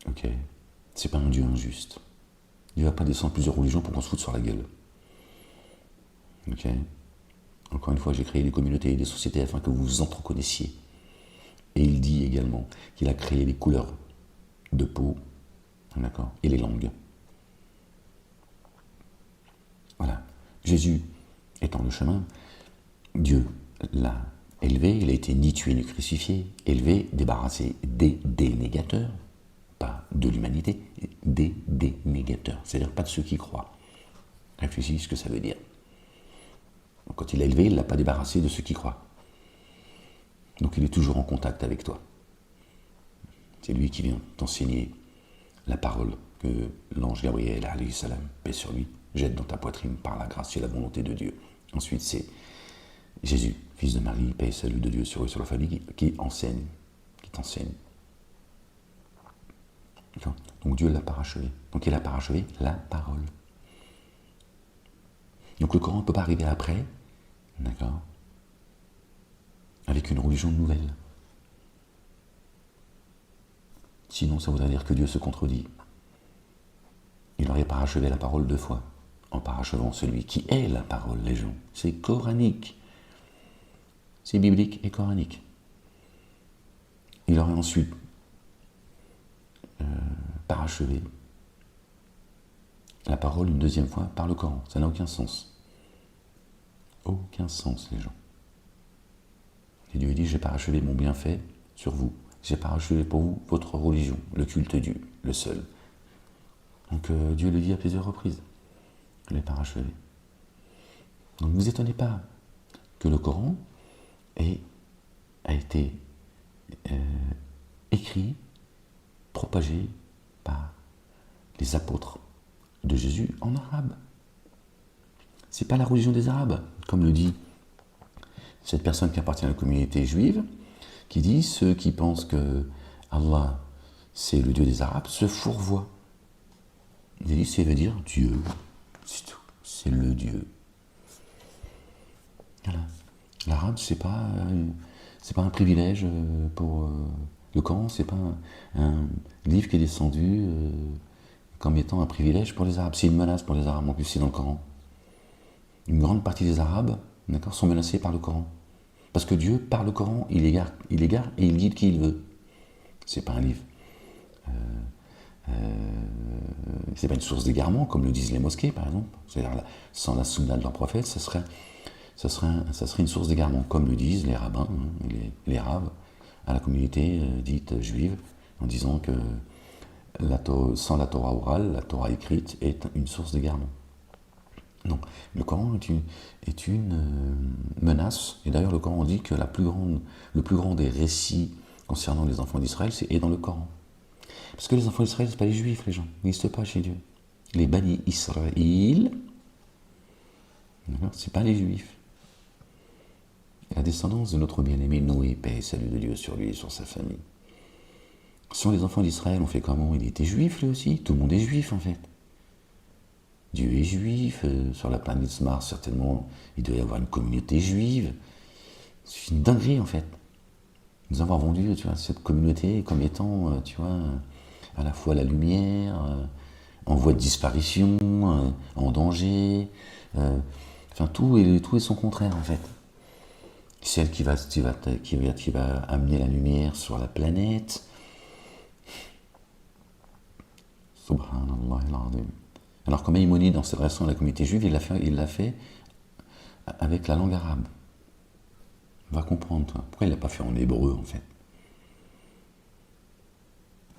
[SPEAKER 1] Ok? C'est pas un Dieu injuste. Dieu va pas descendre plusieurs religions pour qu'on se foute sur la gueule. Ok? Encore une fois, j'ai créé des communautés et des sociétés afin que vous vous entreconnaissiez. Et il dit également qu'il a créé les couleurs de peau, d'accord, et les langues. Voilà. Jésus étant le chemin, Dieu l'a élevé, il a été ni tué ni crucifié, élevé, débarrassé des dénégateurs, pas de l'humanité, des dénégateurs, c'est-à-dire pas de ceux qui croient. Réfléchis ce que ça veut dire. Donc, quand il l'a élevé, il ne l'a pas débarrassé de ceux qui croient. Donc il est toujours en contact avec toi. C'est lui qui vient t'enseigner la parole que l'ange Gabriel, alayhi salam, paix sur lui, jette dans ta poitrine par la grâce et la volonté de Dieu. Ensuite, c'est Jésus, fils de Marie, paix et salut de Dieu sur eux et sur la famille, qui enseigne, qui t'enseigne. Donc Dieu l'a parachevé. Donc il a parachevé la parole. Donc le Coran ne peut pas arriver après, d'accord, avec une religion nouvelle. Sinon, ça voudrait dire que Dieu se contredit. Il aurait parachevé la parole 2 fois, en parachevant celui qui est la parole, les gens. C'est coranique. C'est biblique et coranique. Il aurait ensuite parachevé la parole une 2e fois par le Coran. Ça n'a aucun sens. Aucun sens, les gens. Et Dieu dit, j'ai parachevé mon bienfait sur vous. J'ai parachevé pour vous votre religion, le culte Dieu, le seul. Donc Dieu le dit à plusieurs reprises. Je l'ai parachevé. Donc ne vous étonnez pas que le Coran a été écrit, propagé par les apôtres de Jésus en arabe. C'est pas la religion des Arabes, comme le dit cette personne qui appartient à la communauté juive, qui dit ceux qui pensent que Allah c'est le Dieu des Arabes se fourvoient. Il dit ça veut dire Dieu, c'est tout, c'est le Dieu. Voilà. L'arabe c'est pas un privilège pour le Coran, c'est pas un livre qui est descendu comme étant un privilège pour les Arabes. C'est une menace pour les Arabes en plus, c'est dans le Coran. Une grande partie des Arabes, d'accord, sont menacés par le Coran. Parce que Dieu, par le Coran, il égare et il guide qui il veut. C'est pas un livre. C'est pas une source d'égarement, comme le disent les mosquées, par exemple. C'est-à-dire, sans la sunna de leur prophète, ça serait une source d'égarement, comme le disent les rabbins, les raves, à la communauté dite juive, en disant que sans la Torah orale, la Torah écrite est une source d'égarement. Non, le Coran est une menace, et d'ailleurs le Coran dit que le plus grand des récits concernant les enfants d'Israël est dans le Coran. Parce que les enfants d'Israël, ce pas les Juifs, les gens, ils n'existent pas chez Dieu. Les Bani Israël, c'est pas les Juifs. La descendance de notre bien-aimé Noé, paix et salut de Dieu sur lui et sur sa famille. Sont les enfants d'Israël, on fait comment? Il était juif lui aussi, tout le monde est juif en fait. Dieu est juif, sur la planète Mars certainement, il doit y avoir une communauté juive. C'est une dinguerie en fait. Nous avons vendu, tu vois, cette communauté comme étant, tu vois, à la fois la lumière, en voie de disparition, en danger, enfin tout est son contraire en fait. Celle qui va amener la lumière sur la planète. Subhanallah al-Azim. Alors comme Maïmonide, en s'adressant à la communauté juive, il l'a fait avec la langue arabe. On va comprendre, toi. Pourquoi il ne l'a pas fait en hébreu, en fait?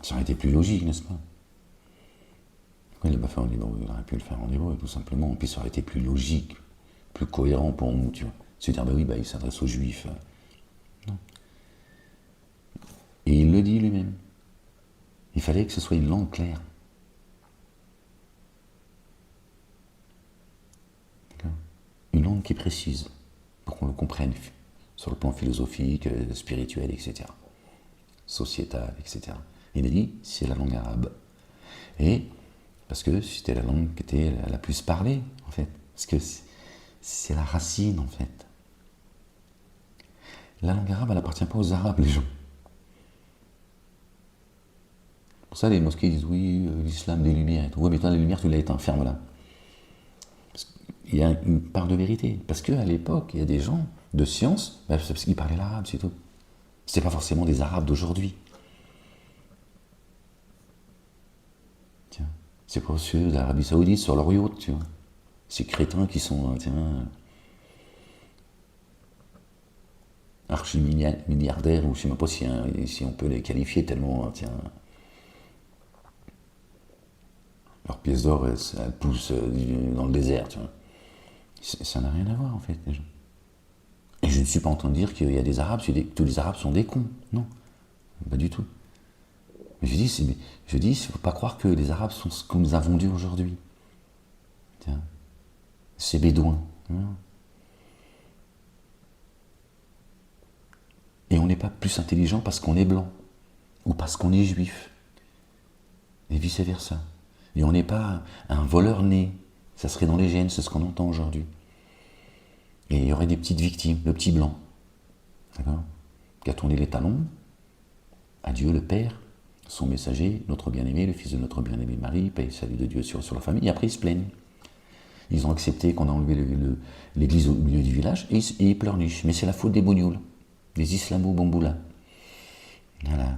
[SPEAKER 1] Ça aurait été plus logique, n'est-ce pas? Pourquoi il ne l'a pas fait en hébreu? Il aurait pu le faire en hébreu, tout simplement. Puis ça aurait été plus logique, plus cohérent pour nous, tu vois. Se dire, il s'adresse aux juifs. Non. Et il le dit lui-même. Il fallait que ce soit une langue claire. Une langue qui est précise, pour qu'on le comprenne sur le plan philosophique, spirituel, etc. Sociétal, etc. Il a dit, c'est la langue arabe. Et parce que c'était la langue qui était la plus parlée, en fait. Parce que c'est la racine, en fait. La langue arabe, elle n'appartient pas aux Arabes, les gens. Pour ça, les mosquées disent, oui, l'islam des Lumières et tout. Oui, mais toi, les Lumières, tu l'as éteint, ferme-la. Il y a une part de vérité. Parce qu'à l'époque, il y a des gens de science, c'est parce qu'ils parlaient l'arabe, c'est tout. C'est pas forcément des Arabes d'aujourd'hui. Tiens, c'est pas ceux d'Arabie Saoudite sur leur yacht, tu vois. Ces crétins qui sont, archi-milliardaires, ou je sais même pas si on peut les qualifier tellement, leurs pièces d'or, elles poussent dans le désert, tu vois. Ça n'a rien à voir, en fait, les gens. Et je ne suis pas en train de dire qu'il y a des Arabes, tous les Arabes sont des cons. Non, pas du tout. Mais je dis, il ne faut pas croire que les Arabes sont ce qu'on nous a vendu aujourd'hui. Tiens, ces bédouins. Hein. Et on n'est pas plus intelligent parce qu'on est blanc, ou parce qu'on est juif, et vice-versa. Et on n'est pas un voleur né. Ça serait dans les gènes, c'est ce qu'on entend aujourd'hui. Et il y aurait des petites victimes, le petit blanc, d'accord, qui a tourné les talons à Dieu le Père, son messager, notre bien-aimé, le fils de notre bien-aimé Marie, paix et salut de Dieu sur la famille, et après ils se plaignent. Ils ont accepté qu'on a enlevé l'église au milieu du village, et ils pleurnichent. Mais c'est la faute des bougnoules, des islamo-bamboulas. Voilà.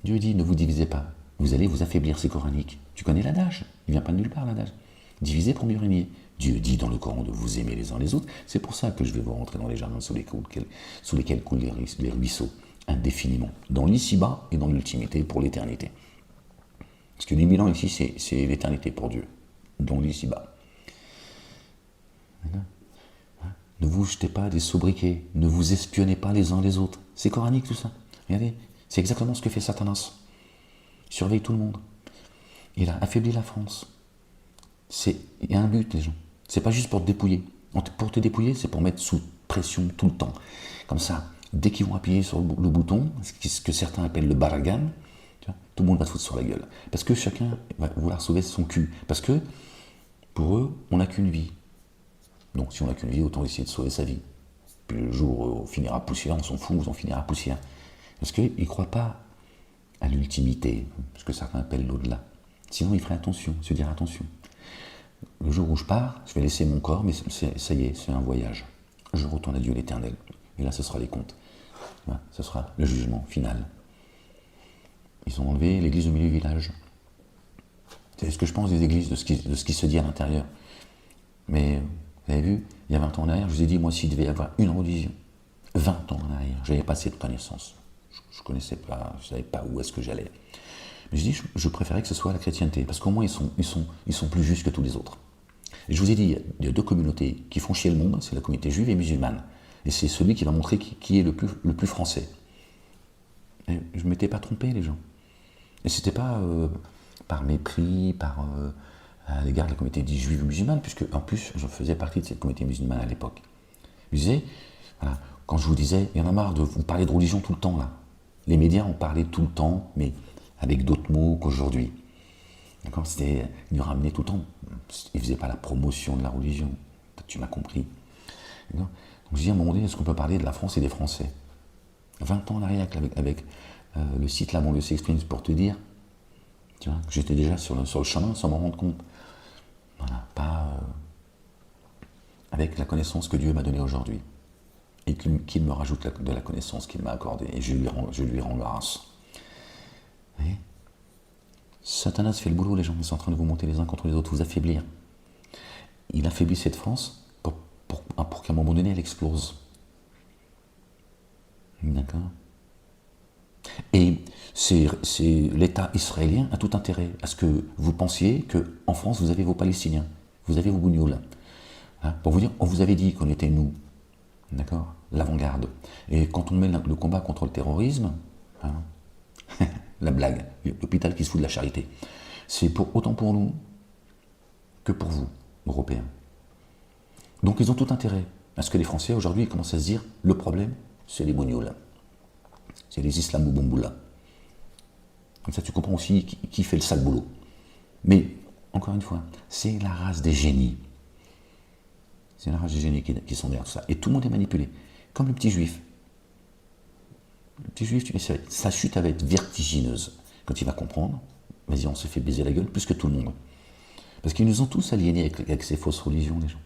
[SPEAKER 1] Dieu dit, ne vous divisez pas. Vous allez vous affaiblir, c'est coranique. Tu connais l'adage, il ne vient pas de nulle part l'adage. Diviser pour mieux régner. Dieu dit dans le Coran de vous aimer les uns les autres. C'est pour ça que je vais vous rentrer dans les jardins sous lesquels coulent les ruisseaux, indéfiniment, dans l'ici-bas et dans l'ultimité pour l'éternité. Parce que les 1000 ans ici, c'est l'éternité pour Dieu, dans l'ici-bas. Ne vous jetez pas des sobriquets, ne vous espionnez pas les uns les autres. C'est coranique tout ça. Regardez, c'est exactement ce que fait Satanas. Il surveille tout le monde. Il a affaibli la France. Il y a un but, les gens. C'est pas juste pour te dépouiller. Pour te dépouiller, c'est pour mettre sous pression tout le temps. Comme ça, dès qu'ils vont appuyer sur le bouton, ce que certains appellent le baragan, tout le monde va se foutre sur la gueule. Parce que chacun va vouloir sauver son cul. Parce que, pour eux, on n'a qu'une vie. Donc, si on n'a qu'une vie, autant essayer de sauver sa vie. Puis le jour où on finira poussière, on s'en fout, on finira poussière. Parce qu'ils ne croient pas à l'ultimité, ce que certains appellent l'au-delà. Sinon, ils feraient attention, se dire attention. Le jour où je pars, je vais laisser mon corps, mais ça y est, c'est un voyage. Je retourne à Dieu l'Éternel. Et là, ce sera les comptes. Voilà, ce sera le jugement final. Ils ont enlevé l'église au milieu du village. C'est ce que je pense des églises, de ce qui se dit à l'intérieur. Mais, vous avez vu, il y a 20 ans en arrière, je vous ai dit, moi, s'il devait y avoir une religion, 20 ans en arrière, je n'avais pas assez de connaissances. Je ne connaissais pas, je ne savais pas où est-ce que j'allais. Je dis, je préférais que ce soit la chrétienté, parce qu'au moins ils sont plus justes que tous les autres. Et je vous ai dit, il y a deux communautés qui font chier le monde, c'est la communauté juive et musulmane. Et c'est celui qui va montrer qui est le plus français. Et je ne m'étais pas trompé, les gens. Et c'était pas par mépris, à l'égard de la communauté dite juive ou musulmane, puisque en plus je faisais partie de cette communauté musulmane à l'époque. Je disais, voilà, quand je vous disais, il y en a marre de vous parler de religion tout le temps là. Les médias ont parlé tout le temps, mais avec d'autres mots qu'aujourd'hui. D'accord, ils nous ramenaient tout le temps. Ils ne faisaient pas la promotion de la religion. Tu m'as compris. Donc je dis à un moment donné, est-ce qu'on peut parler de la France et des Français 20 ans en arrière avec le site La banlieue s'exprime pour te dire, tu vois, que j'étais déjà sur le chemin sans m'en rendre compte. Voilà, pas avec la connaissance que Dieu m'a donnée aujourd'hui. Et qu'il me rajoute de la connaissance qu'il m'a accordée. Et je lui rends grâce. Vous voyez, Satanas fait le boulot, les gens. Ils sont en train de vous monter les uns contre les autres, vous affaiblir. Il affaiblit cette France pour qu'à un moment donné, elle explose. D'accord ? Et l'État israélien a tout intérêt à ce que vous pensiez qu'en France, vous avez vos Palestiniens, vous avez vos Bougnouls. Hein, pour vous dire, on vous avait dit qu'on était nous, d'accord, l'avant-garde. Et quand on met le combat contre le terrorisme, hein, la blague, l'hôpital qui se fout de la charité, c'est autant pour nous que pour vous, Européens. Donc ils ont tout intérêt à ce que les Français, aujourd'hui, commencent à se dire, le problème, c'est les Bougnouls. C'est les islamo-bomboulas. Comme ça, tu comprends aussi qui fait le sale boulot. Mais, encore une fois, c'est la race des génies. C'est la race des génies qui sont derrière tout ça. Et tout le monde est manipulé. Comme le petit juif. Le petit juif, sa chute va être vertigineuse. Quand il va comprendre, vas-y, on se fait baiser la gueule plus que tout le monde. Parce qu'ils nous ont tous aliénés avec ces fausses religions, les gens.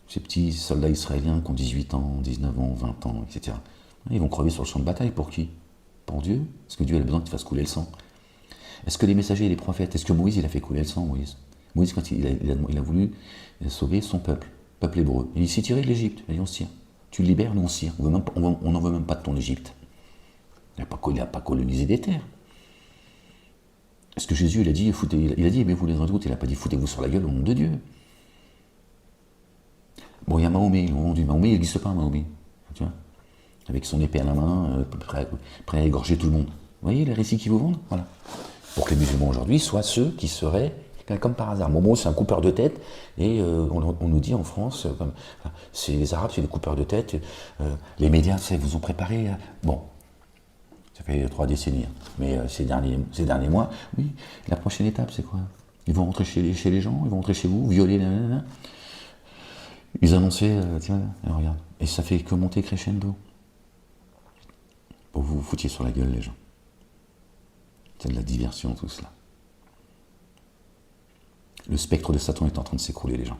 [SPEAKER 1] Ces petits soldats israéliens qui ont 18 ans, 19 ans, 20 ans, etc. Ils vont crever sur le champ de bataille pour qui? Pour Dieu? Est-ce que Dieu a besoin qu'il fasse couler le sang? Est-ce que les messagers et les prophètes, est-ce que Moïse, il a fait couler le sang, Moïse? Moïse, quand il a voulu sauver son peuple hébreu, il s'est tiré de l'Égypte. Il a dit, on se tire. Tu le libères, nous on se tire. On n'en veut même pas de ton Égypte. Il n'a pas colonisé des terres. Est-ce que Jésus, il a dit, aimez-vous les uns les autres? Il n'a pas dit, foutez-vous sur la gueule au nom de Dieu. Bon, il y a Mahomet, ils l'ont vendu. Mahomet, il n'existe pas, Mahomet. Tu vois, avec son épée à la main, prêt à égorger tout le monde. Vous voyez les récits qu'ils vous vendent? Voilà. Pour que les musulmans aujourd'hui soient ceux qui seraient, comme par hasard. Momo, c'est un coupeur de tête, et on nous dit en France, les Arabes, c'est des coupeurs de tête. Les médias, ça, vous ont préparé. Bon, ça fait 3 décennies. Mais ces derniers mois, oui, la prochaine étape, c'est quoi? Ils vont rentrer chez les gens, ils vont rentrer chez vous, violer, nanana. Ils annonçaient, tiens, regarde, et ça fait que monter crescendo. Pour que vous vous foutiez sur la gueule, les gens. C'est de la diversion, tout cela. Le spectre de Satan est en train de s'écrouler, les gens.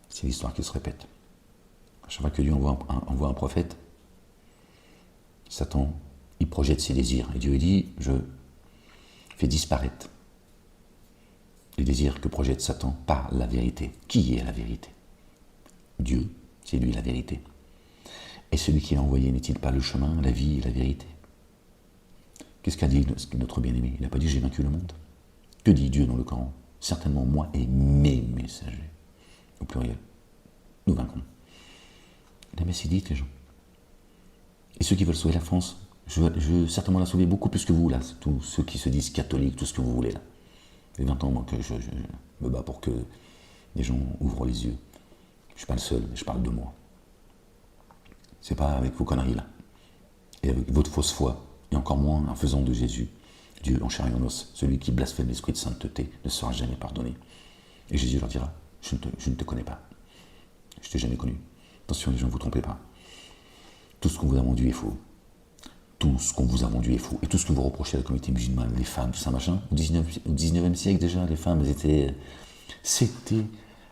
[SPEAKER 1] C'est l'histoire qui se répète. À chaque fois que Dieu envoie un prophète, Satan, il projette ses désirs. Et Dieu dit, je fais disparaître les désirs que projette Satan par la vérité. Qui est la vérité? Dieu, c'est lui la vérité. Et celui qui l'a envoyé n'est-il pas le chemin, la vie et la vérité? Qu'est-ce qu'a dit notre bien-aimé? Il n'a pas dit j'ai vaincu le monde. Que dit Dieu dans le Coran? Certainement moi et mes messagers. Au pluriel. Nous vaincrons. La messe est dite, les gens. Et ceux qui veulent sauver la France, je veux certainement la sauver beaucoup plus que vous, là. Tous ceux qui se disent catholiques, tout ce que vous voulez, là. Les 20 ans, moi, que je me bats pour que les gens ouvrent les yeux. Je ne suis pas le seul, mais je parle de moi. C'est pas avec vos conneries, là. Et avec votre fausse foi, et encore moins en faisant de Jésus, Dieu en chair et en os, celui qui blasphème l'esprit de sainteté ne sera jamais pardonné. Et Jésus leur dira, je ne te connais pas. Je ne t'ai jamais connu. Attention, les gens, ne vous trompez pas. Tout ce qu'on vous a vendu est faux. Tout ce qu'on vous a vendu est faux. Et tout ce que vous reprochez à la communauté musulmane, les femmes, tout ça, machin, au 19e siècle déjà, les femmes, c'était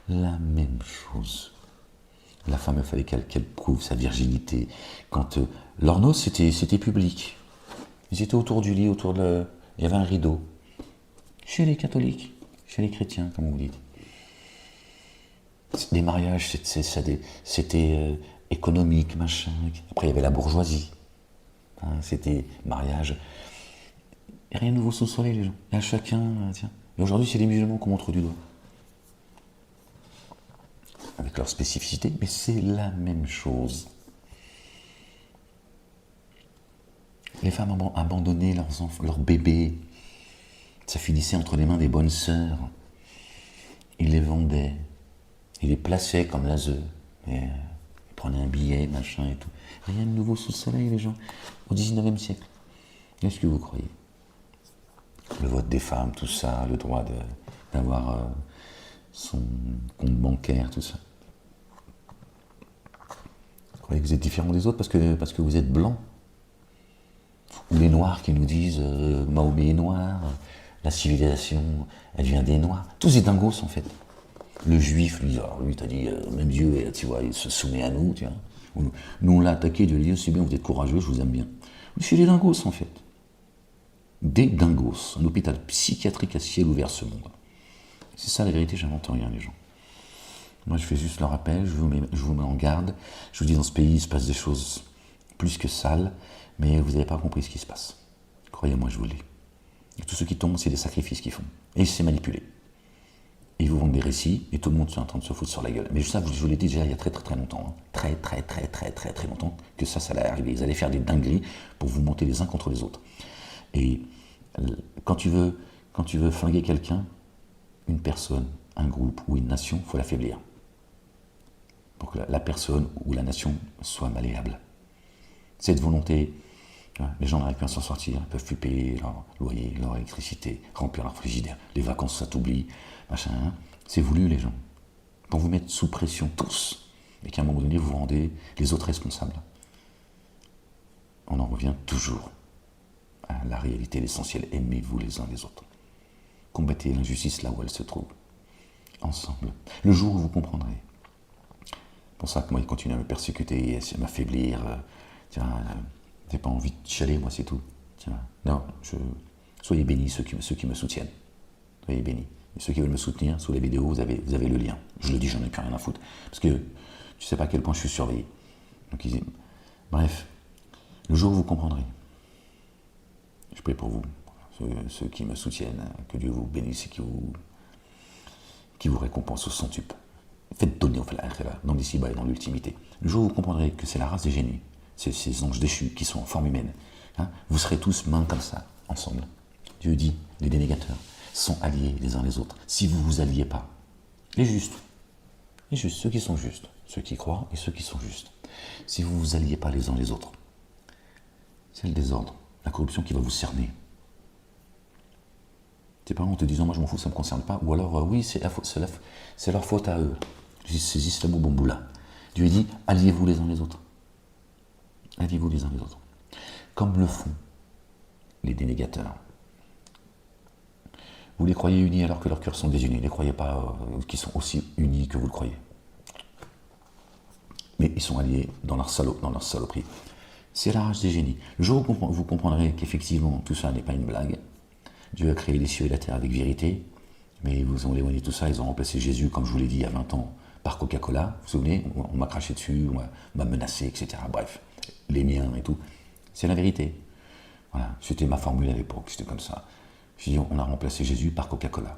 [SPEAKER 1] la même chose. La femme, il fallait qu'elle prouve sa virginité. Quand leur noce, c'était public. Ils étaient autour du lit, il y avait un rideau. Chez les catholiques, chez les chrétiens, comme vous dites. Les mariages, c'était économique, machin. Après, il y avait la bourgeoisie. hein, c'était mariage. Et rien de nouveau sous le soleil, les gens. Et à chacun, tiens. Et aujourd'hui, c'est les musulmans qu'on montre du doigt. Avec leur spécificité, mais c'est la même chose. Les femmes ont abandonné leurs enfants, leurs bébés. Ça finissait entre les mains des bonnes sœurs. Ils les vendaient. Ils les plaçaient comme l'ASE. Ils prenaient un billet, machin et tout. Rien de nouveau sous le soleil, les gens. Au 19e siècle. Qu'est-ce que vous croyez? Le vote des femmes, tout ça, le droit d'avoir son compte bancaire, tout ça. Vous croyez que vous êtes différents des autres parce que vous êtes blancs? Ou les noirs qui nous disent Mahomet est noir, la civilisation, elle vient des noirs. Tous des dingos en fait. Le juif, lui t'as dit, même Dieu, tu vois, il se soumet à nous, tu vois. Nous on l'a attaqué, Dieu lui dit, c'est bien, vous êtes courageux, je vous aime bien. Mais c'est des dingos en fait. Des dingos. Un hôpital psychiatrique à ciel ouvert ce monde. C'est ça la vérité, j'invente rien les gens. Moi je fais juste le rappel, je vous mets en garde. Je vous dis, dans ce pays, il se passe des choses plus que sales, mais vous n'avez pas compris ce qui se passe. Croyez-moi, je vous le dis. Et tous ceux qui tombent, c'est des sacrifices qu'ils font. Et c'est manipulé. Et ils vous vendent des récits, et tout le monde est en train de se foutre sur la gueule. Mais ça, je vous l'ai dit déjà il y a très longtemps. Hein. Très longtemps, que ça allait arriver. Ils allaient faire des dingueries pour vous monter les uns contre les autres. Et quand tu veux flinguer quelqu'un, une personne, un groupe ou une nation, il faut l'affaiblir. Pour que la personne ou la nation soit malléable. Cette volonté, les gens n'arrivent plus à s'en sortir, ils ne peuvent plus payer leur loyer, leur électricité, remplir leur frigidaire, les vacances ça t'oublie, machin. C'est voulu les gens. Pour vous mettre sous pression tous, et qu'à un moment donné vous rendez les autres responsables. On en revient toujours à la réalité, l'essentiel. Aimez-vous les uns les autres. Combattez l'injustice là où elle se trouve. Ensemble. Le jour où vous comprendrez. C'est pour ça que moi il continue à me persécuter, à m'affaiblir. Tiens, j'ai pas envie de chialer, moi c'est tout. Tiens, non, soyez bénis ceux qui me soutiennent. Soyez bénis. Et ceux qui veulent me soutenir, sous les vidéos, vous avez le lien. Je le dis, j'en ai plus rien à foutre. Parce que tu sais pas à quel point je suis surveillé. Donc, bref, le jour où vous comprendrez. Je prie pour vous, ceux qui me soutiennent, que Dieu vous bénisse et qui vous récompense au centuple. Faites donner au Akhira, dans l'ici-bas et dans l'ultimité. Le jour où vous comprendrez que c'est la race des génies, ces anges déchus qui sont en forme humaine, hein, vous serez tous mains comme ça, ensemble. Dieu dit, les dénégateurs sont alliés les uns les autres. Si vous ne vous alliez pas, les justes, ceux qui sont justes, ceux qui croient et ceux qui sont justes, si vous ne vous alliez pas les uns les autres, c'est le désordre, la corruption qui va vous cerner. Tes parents en te disant, moi je m'en fous, ça ne me concerne pas, ou alors, oui, c'est leur faute à eux. Ces islamo-bamboula. Dieu dit, alliez-vous les uns les autres. Alliez-vous les uns les autres. Comme le font les dénégateurs. Vous les croyez unis alors que leurs cœurs sont désunis. Ne les croyez pas qu'ils sont aussi unis que vous le croyez. Mais ils sont alliés dans leur saloperie. C'est la rage des génies. Le jour où vous comprendrez qu'effectivement tout ça n'est pas une blague, Dieu a créé les cieux et la terre avec vérité, mais ils vous ont éloigné de tout ça, ils ont remplacé Jésus, comme je vous l'ai dit il y a 20 ans, par Coca-Cola. Vous vous souvenez, on m'a craché dessus, on m'a menacé, etc. Bref, les miens et tout. C'est la vérité. Voilà, c'était ma formule à l'époque, c'était comme ça. J'ai dit, on a remplacé Jésus par Coca-Cola.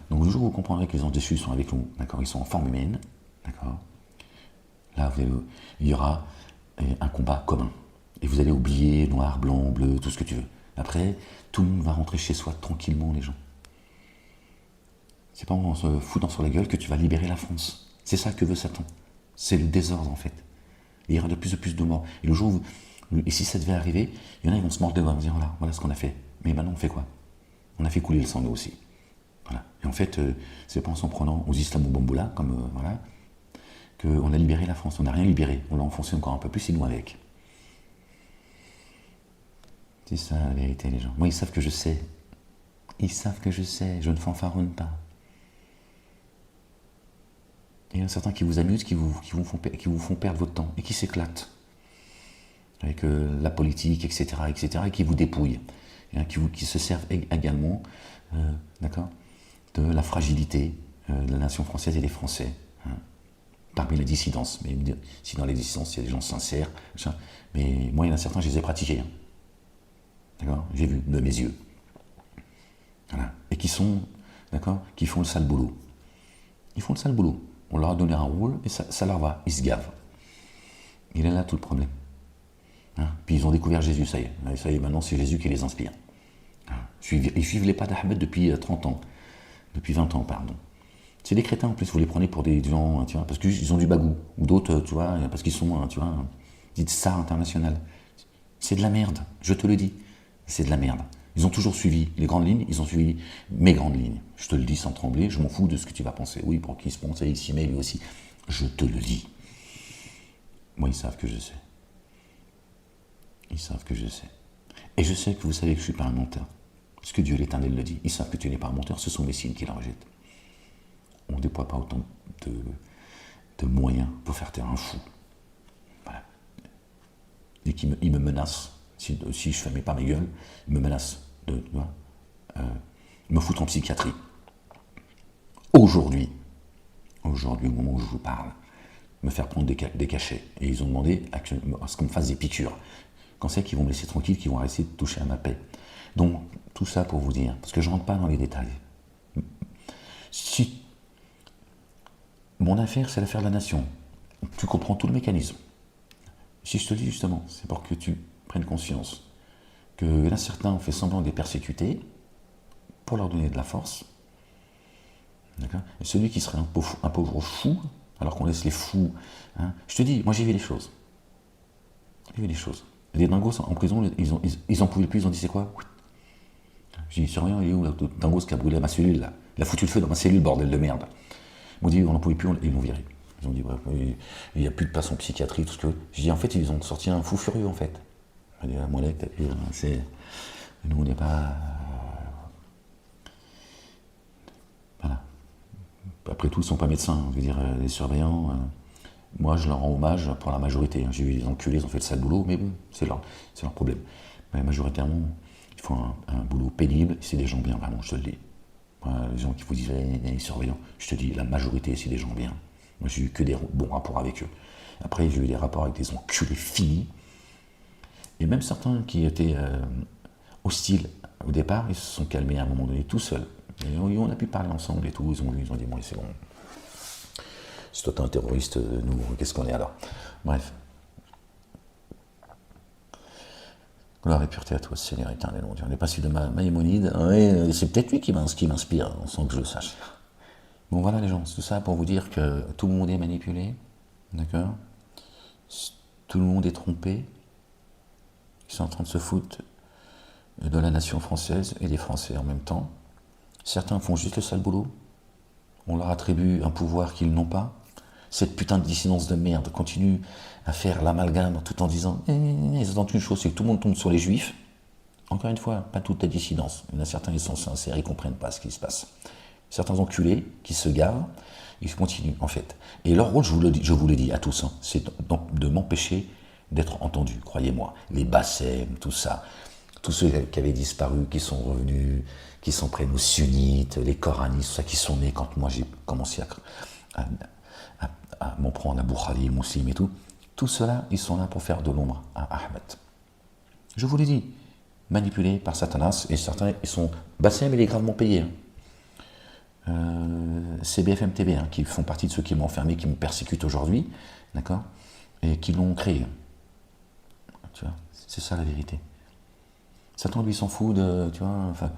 [SPEAKER 1] Donc le jour où vous comprendrez que les anges déchus sont avec nous, d'accord, ils sont en forme humaine, d'accord, là il y aura un combat commun. Et vous allez oublier noir, blanc, bleu, tout ce que tu veux. Après, tout le monde va rentrer chez soi tranquillement, les gens. C'est pas en se foutant sur la gueule que tu vas libérer la France. C'est ça que veut Satan. C'est le désordre, en fait. Et il y aura de plus en plus de morts. Et le jour où... Et si ça devait arriver, il y en a, ils vont se mordre les doigts, ils vont dire, voilà ce qu'on a fait. Mais maintenant, on fait quoi? On a fait couler le sang, nous aussi. Voilà. Et en fait, c'est pas en s'en prenant aux islamo-bamboula, comme, voilà, qu'on a libéré la France. On n'a rien libéré. On l'a enfoncé encore un peu plus, et nous avec. C'est ça, la vérité, les gens. Moi, ils savent que je sais. Ils savent que je sais. Je ne fanfaronne pas. Et il y en a certains qui vous amusent, qui vous font perdre votre temps, et qui s'éclatent. Avec la politique, etc., et qui vous dépouillent. Et, qui se servent également, d'accord, de la fragilité de la nation française et des Français. Hein. parmi les dissidences. Mais si dans les dissidences, il y a des gens sincères, machin, mais moi, il y en a certains, je les ai pratiqués. Hein. D'accord? J'ai vu de mes yeux. Voilà. Et qui sont, d'accord, qui font le sale boulot. Ils font le sale boulot. On leur a donné un rôle et ça leur va. Ils se gavent. Il est là tout le problème. Hein? Puis ils ont découvert Jésus, ça y est. Ça y est, maintenant c'est Jésus qui les inspire. Hein? Ils suivent les pas d'Ahmed depuis 30 ans. Depuis 20 ans, pardon. C'est des crétins en plus, vous les prenez pour des gens, tu vois, parce qu'ils ont du bagou. Ou d'autres, tu vois, parce qu'ils sont, tu vois, dites stars internationales. C'est de la merde, je te le dis. C'est de la merde. Ils ont toujours suivi les grandes lignes, ils ont suivi mes grandes lignes. Je te le dis sans trembler, je m'en fous de ce que tu vas penser. Oui, pour qui se pense, il s'y met lui aussi. Je te le dis. Moi, ils savent que je sais. Ils savent que je sais. Et je sais que vous savez que je ne suis pas un menteur. Parce que Dieu l'Éternel le dit. Ils savent que tu n'es pas un menteur, ce sont mes signes qui la rejettent. On ne déploie pas autant de moyens pour faire taire un fou. Voilà. Et il me menace. Si je ne fermais pas mes gueules, il me menace de me foutre en psychiatrie. Aujourd'hui, au moment où je vous parle, me faire prendre des cachets. Et ils ont demandé à ce qu'on me fasse des piqûres. Quand c'est qu'ils vont me laisser tranquille, qu'ils vont essayer de toucher à ma paix. Donc, tout ça pour vous dire, parce que je ne rentre pas dans les détails. Si mon affaire, c'est l'affaire de la nation, tu comprends tout le mécanisme. Si je te dis justement, c'est pour que tu prennes conscience que là, certains ont fait semblant de les persécuter pour leur donner de la force. D'accord ? Et celui qui serait un pauvre fou, alors qu'on laisse les fous. Hein, je te dis, moi j'ai vu les choses. J'ai vu les choses. Les dingos en prison, ils en pouvaient plus, ils ont dit c'est quoi ? J'ai dit, surveillant, il est où le dingos qui a brûlé ma cellule là ? Il a foutu le feu dans ma cellule, bordel de merde. Ils m'ont dit, on n'en pouvait plus, ils l'ont viré. Ils ont dit, bref, il n'y a plus de place en psychiatrie, tout ce que. J'ai dit, en fait, ils ont sorti un fou furieux en fait. J'ai dit, la molette, c'est. Nous, on n'est pas. Voilà. Après tout, ils ne sont pas médecins. Je veux dire, les surveillants. Moi, je leur rends hommage pour la majorité. J'ai vu les enculés, ils ont fait le sale boulot, mais bon, c'est leur problème. Mais majoritairement, ils font un boulot pénible, c'est des gens bien, vraiment, je te le dis. Les gens qui vous disent, les surveillants, je te dis, la majorité, c'est des gens bien. Moi, j'ai eu que des bons rapports avec eux. Après, j'ai eu des rapports avec des enculés finis. Et même certains qui étaient hostiles au départ, ils se sont calmés à un moment donné, tout seuls. Et on a pu parler ensemble et tout, ils ont dit, bon, c'est bon. Si toi t'es un terroriste, nous, qu'est-ce qu'on est alors ? Bref. Gloire et pureté à toi, Seigneur éternel, mon Dieu. On n'est pas celui de Maïmonide. Ouais, c'est peut-être lui qui m'inspire, sans que je le sache. Bon, voilà les gens, c'est tout ça pour vous dire que tout le monde est manipulé, d'accord ? Tout le monde est trompé. Ils sont en train de se foutre de la nation française et des Français en même temps. Certains font juste le sale boulot. On leur attribue un pouvoir qu'ils n'ont pas. Cette putain de dissidence de merde continue à faire l'amalgame tout en disant ils attendent une chose, c'est que tout le monde tombe sur les juifs. Encore une fois, pas toute la dissidence. Il y en a certains, ils sont sincères, ils ne comprennent pas ce qui se passe. Certains enculés qui se gavent, ils continuent en fait. Et leur rôle, je vous le dis à tous, hein, c'est de m'empêcher d'être entendu, croyez-moi. Les Bassem, tout ça, tous ceux qui avaient disparu, qui sont revenus, qui s'en prennent aux sunnites, les coranistes, tout ça, qui sont nés quand moi j'ai commencé à m'en prendre à Boukhari, Muslim et tout cela, ils sont là pour faire de l'ombre à Ahmed. Je vous l'ai dit, manipulés par Satanas, et certains, ils sont Bassem, il est gravement payé. C'est BFM TV, hein, qui font partie de ceux qui m'ont enfermé, qui me persécutent aujourd'hui, d'accord, et qui l'ont créé. Tu vois, c'est ça la vérité. Satan, lui, s'en fout de, tu vois, enfin,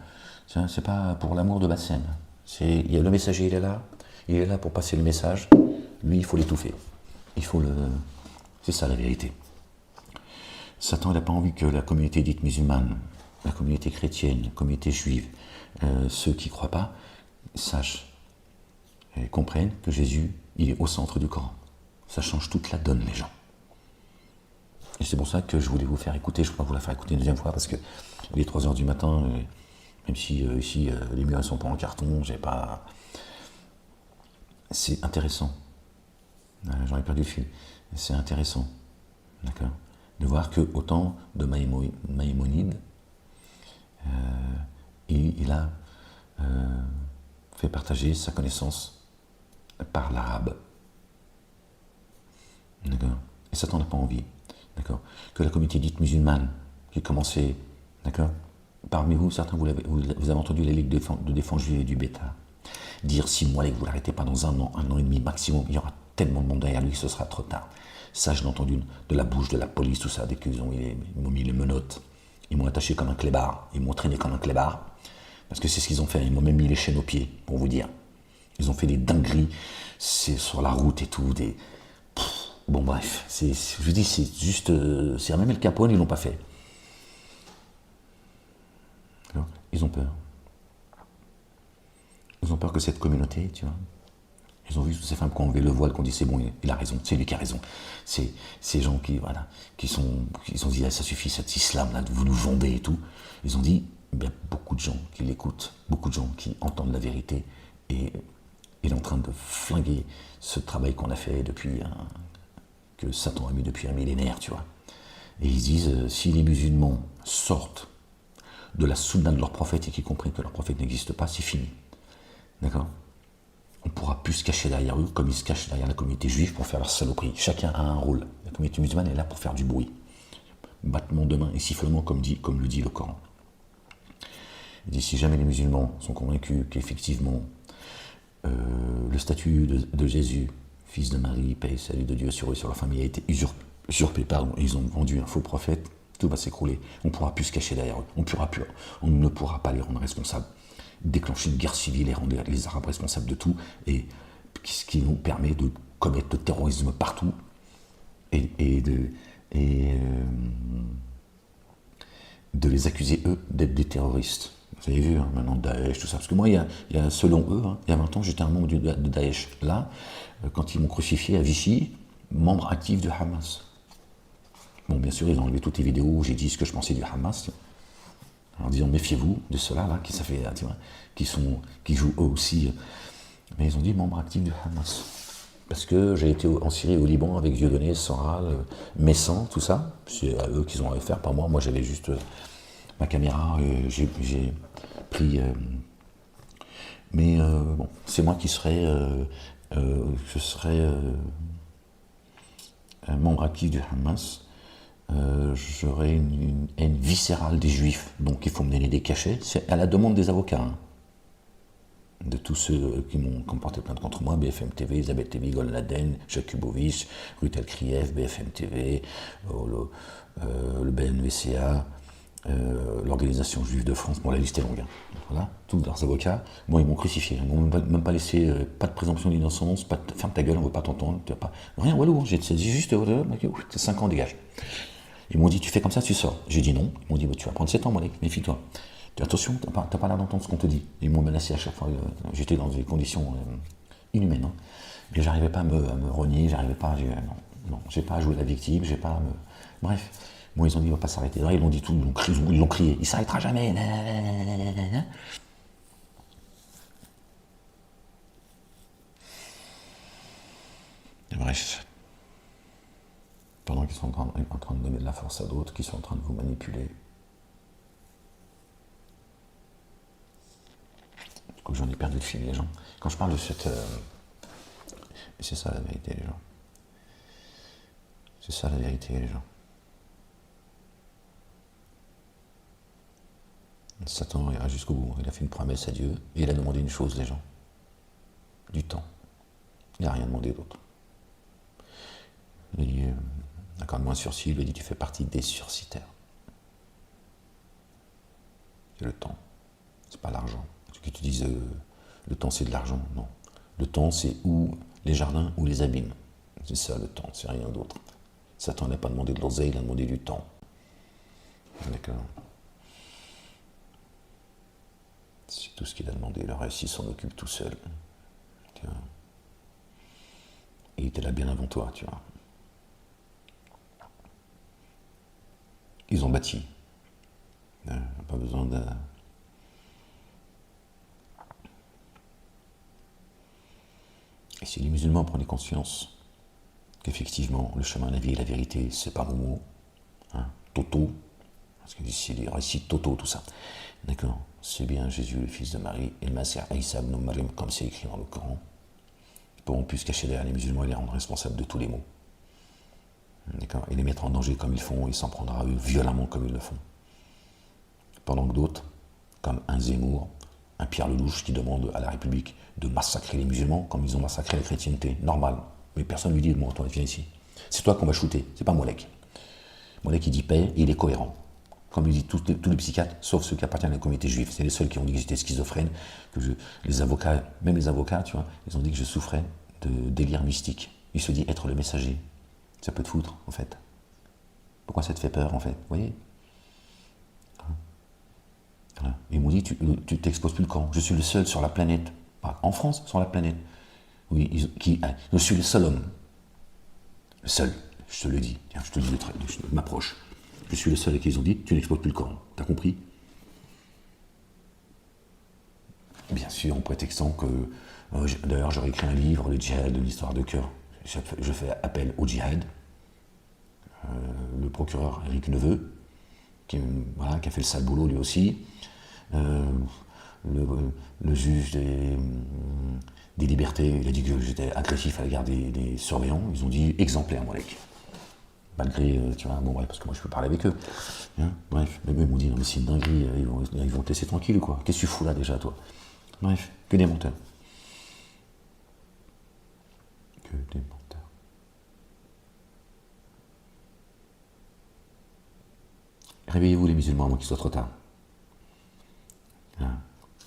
[SPEAKER 1] c'est pas pour l'amour de Bassem. Il y a le messager, il est là pour passer le message. Lui, il faut l'étouffer. C'est ça la vérité. Satan, il n'a pas envie que la communauté dite musulmane, la communauté chrétienne, la communauté juive, ceux qui ne croient pas, sachent et comprennent que Jésus, il est au centre du Coran. Ça change toute la donne, les gens. Et c'est pour ça que je voulais vous faire écouter, je ne peux pas vous la faire écouter une deuxième fois, parce que il est 3h du matin, même si ici, les murs ne sont pas en carton, j'ai pas... C'est intéressant. J'en ai perdu le fil. C'est intéressant, d'accord, de voir que autant de Maïmonide, il a fait partager sa connaissance par l'arabe. D'accord. Et Satan n'a pas envie. D'accord. Que la communauté dite musulmane, qui commençait, d'accord. Parmi vous, certains, vous avez entendu les ligues de défense juive et du bêta dire 6 mois et que vous ne l'arrêtez pas dans un an et demi maximum, il y aura tellement de monde derrière lui que ce sera trop tard. Ça, je l'ai entendu de la bouche de la police, tout ça, dès qu'ils m'ont mis les menottes. Ils m'ont attaché comme un clébard, ils m'ont traîné comme un clébard, parce que c'est ce qu'ils ont fait, ils m'ont même mis les chaînes aux pieds, pour vous dire. Ils ont fait des dingueries, c'est sur la route et tout, bon bref, je dis, c'est juste, c'est même El Capone, ils l'ont pas fait. Alors, ils ont peur. Ils ont peur que cette communauté, tu vois, ils ont vu toutes ces femmes qui ont enlevé le voile, qui ont dit c'est bon, il a raison, c'est lui qui a raison. C'est ces gens qui, voilà, ils ont dit ah, ça suffit, cet islam là, vous nous vendez et tout. Ils ont dit, il y a beaucoup de gens qui l'écoutent, beaucoup de gens qui entendent la vérité et il est en train de flinguer ce travail qu'on a fait depuis, que Satan a mis depuis un millénaire, tu vois. Et ils disent, si les musulmans sortent de la sounna de leur prophète et qu'ils comprennent que leur prophète n'existe pas, c'est fini. D'accord? On ne pourra plus se cacher derrière eux, comme ils se cachent derrière la communauté juive pour faire leur saloperie. Chacun a un rôle. La communauté musulmane est là pour faire du bruit. Battement de main et sifflement, comme le dit le Coran. Il dit, si jamais les musulmans sont convaincus qu'effectivement, le statut de Jésus, fils de Marie, paix et salut de Dieu sur eux, sur leur famille, a été usurpé, pardon, ils ont vendu un faux prophète, tout va s'écrouler. On ne pourra plus se cacher derrière eux. On ne pourra pas les rendre responsables. Déclencher une guerre civile et rendre les Arabes responsables de tout, et ce qui nous permet de commettre le terrorisme partout et de les accuser, eux, d'être des terroristes. Vous avez vu, hein, maintenant, Daesh, tout ça. Parce que moi, il y a selon eux, hein, il y a 20 ans, j'étais un membre de Daesh. Là, quand ils m'ont crucifié à Vichy, membre actif du Hamas. Bon, bien sûr, ils ont enlevé toutes les vidéos où j'ai dit ce que je pensais du Hamas, en disant méfiez-vous de ceux-là, là, qui jouent eux aussi. Mais ils ont dit membre actif du Hamas. Parce que j'ai été en Syrie et au Liban avec Dieudonné, Soral, Messan, tout ça. C'est à eux qu'ils ont à faire, pas moi. Moi, j'avais juste ma caméra, j'ai pris. Mais bon, c'est moi qui serais. Je serais un membre actif du Hamas. J'aurais une haine viscérale des juifs, donc il faut me donner des cachets. C'est à la demande des avocats, hein, de tous ceux qui m'ont porté plainte contre moi, BFM TV, Isabelle TV, Golnaden, Jakubowicz, Rutel Kriev, BFM TV, le BNVCA, l'Organisation Juive de France, bon la liste est longue, hein. Voilà, tous leurs avocats, moi ils m'ont crucifié, ils m'ont même pas laissé, pas de présomption d'innocence, pas de, ferme ta gueule, on veut pas t'entendre, rien, walou, j'ai juste, 5 ans, dégage. Ils m'ont dit, tu fais comme ça, tu sors. J'ai dit non. Ils m'ont dit, tu vas prendre 7 ans, Malek, méfie-toi. Attention, t'as pas l'air d'entendre ce qu'on te dit. Ils m'ont menacé à chaque fois. J'étais dans des conditions inhumaines. Hein. Et j'arrivais pas à me renier, j'arrivais pas, non, j'ai pas à jouer la victime, j'ai pas à me... Bref, moi ils ont dit, on va pas s'arrêter. Ils l'ont dit tout, ils l'ont crié, il s'arrêtera jamais. Bref. Pendant qu'ils sont en train de donner de la force à d'autres, qui sont en train de vous manipuler. Du coup, j'en ai perdu le fil, les gens. Quand je parle de cette... c'est ça la vérité, les gens. C'est ça la vérité, les gens. Satan ira jusqu'au bout. Il a fait une promesse à Dieu et il a demandé une chose, les gens. Du temps. Il n'a rien demandé d'autre. Il a dit... Accorde-moi un sursis, il lui a dit, tu fais partie des sursitaires. C'est le temps, c'est pas l'argent. Ceux qui te disent, le temps c'est de l'argent, non. Le temps c'est ou les jardins ou les abîmes. C'est ça le temps, c'est rien d'autre. Satan n'a pas demandé de l'oseille, il a demandé du temps. D'accord. C'est tout ce qu'il a demandé, le reste il s'en occupe tout seul. Tu vois. Il était là bien avant toi, tu vois. Ils ont bâti. Pas besoin de... Et si les musulmans prenaient conscience qu'effectivement, le chemin de la vie et la vérité, c'est pas Momo, hein, Toto, parce que ici, il récite Toto, tout ça. D'accord? C'est bien Jésus, le fils de Marie, et le Masih Isa ibn Maryam, comme c'est écrit dans le Coran. Ils pourront plus se cacher derrière les musulmans et les rendre responsables de tous les maux. D'accord. Et les mettre en danger comme ils font, il s'en prendra à eux violemment comme ils le font. Pendant que d'autres, comme un Zemmour, un Pierre Lelouch qui demande à la République de massacrer les musulmans comme ils ont massacré la chrétienté, normal. Mais personne ne lui dit, bon, toi, viens ici. C'est toi qu'on va shooter, c'est pas Molek. Molek, il dit paix et il est cohérent. Comme il dit tous les psychiatres, sauf ceux qui appartiennent à la communauté juive. C'est les seuls qui ont dit que j'étais schizophrène, les avocats, même les avocats, tu vois, ils ont dit que je souffrais de délire mystique. Il se dit être le messager. Ça peut te foutre, en fait. Pourquoi ça te fait peur, en fait? Vous voyez? Voilà. Ils m'ont dit, tu t'exposes plus le camp. Je suis le seul sur la planète, pas en France, sur la planète. Oui, je suis le seul homme. Le seul, je te le dis. Tiens, je te le dis, je m'approche. Je suis le seul à qui ils ont dit, tu n'exposes plus le Coran. T'as compris? Bien sûr, en prétextant que... d'ailleurs, j'aurais écrit un livre, le djihad de l'histoire de cœur. Je fais appel au djihad. Le procureur Éric Neveu, qui a fait le sale boulot lui aussi. Le juge des libertés, il a dit que j'étais agressif à l'égard des surveillants. Ils ont dit exemplaire, Molek. Malgré, tu vois, bon, bref, parce que moi je peux parler avec eux. Hein, bref, mais ils m'ont dit, non, mais c'est une dinguerie, ils vont te laisser tranquille, quoi. Qu'est-ce que tu fous là déjà, toi? Bref, que des menteurs. Que des menteurs. Réveillez-vous, les musulmans, avant qu'il soit trop tard. Hein.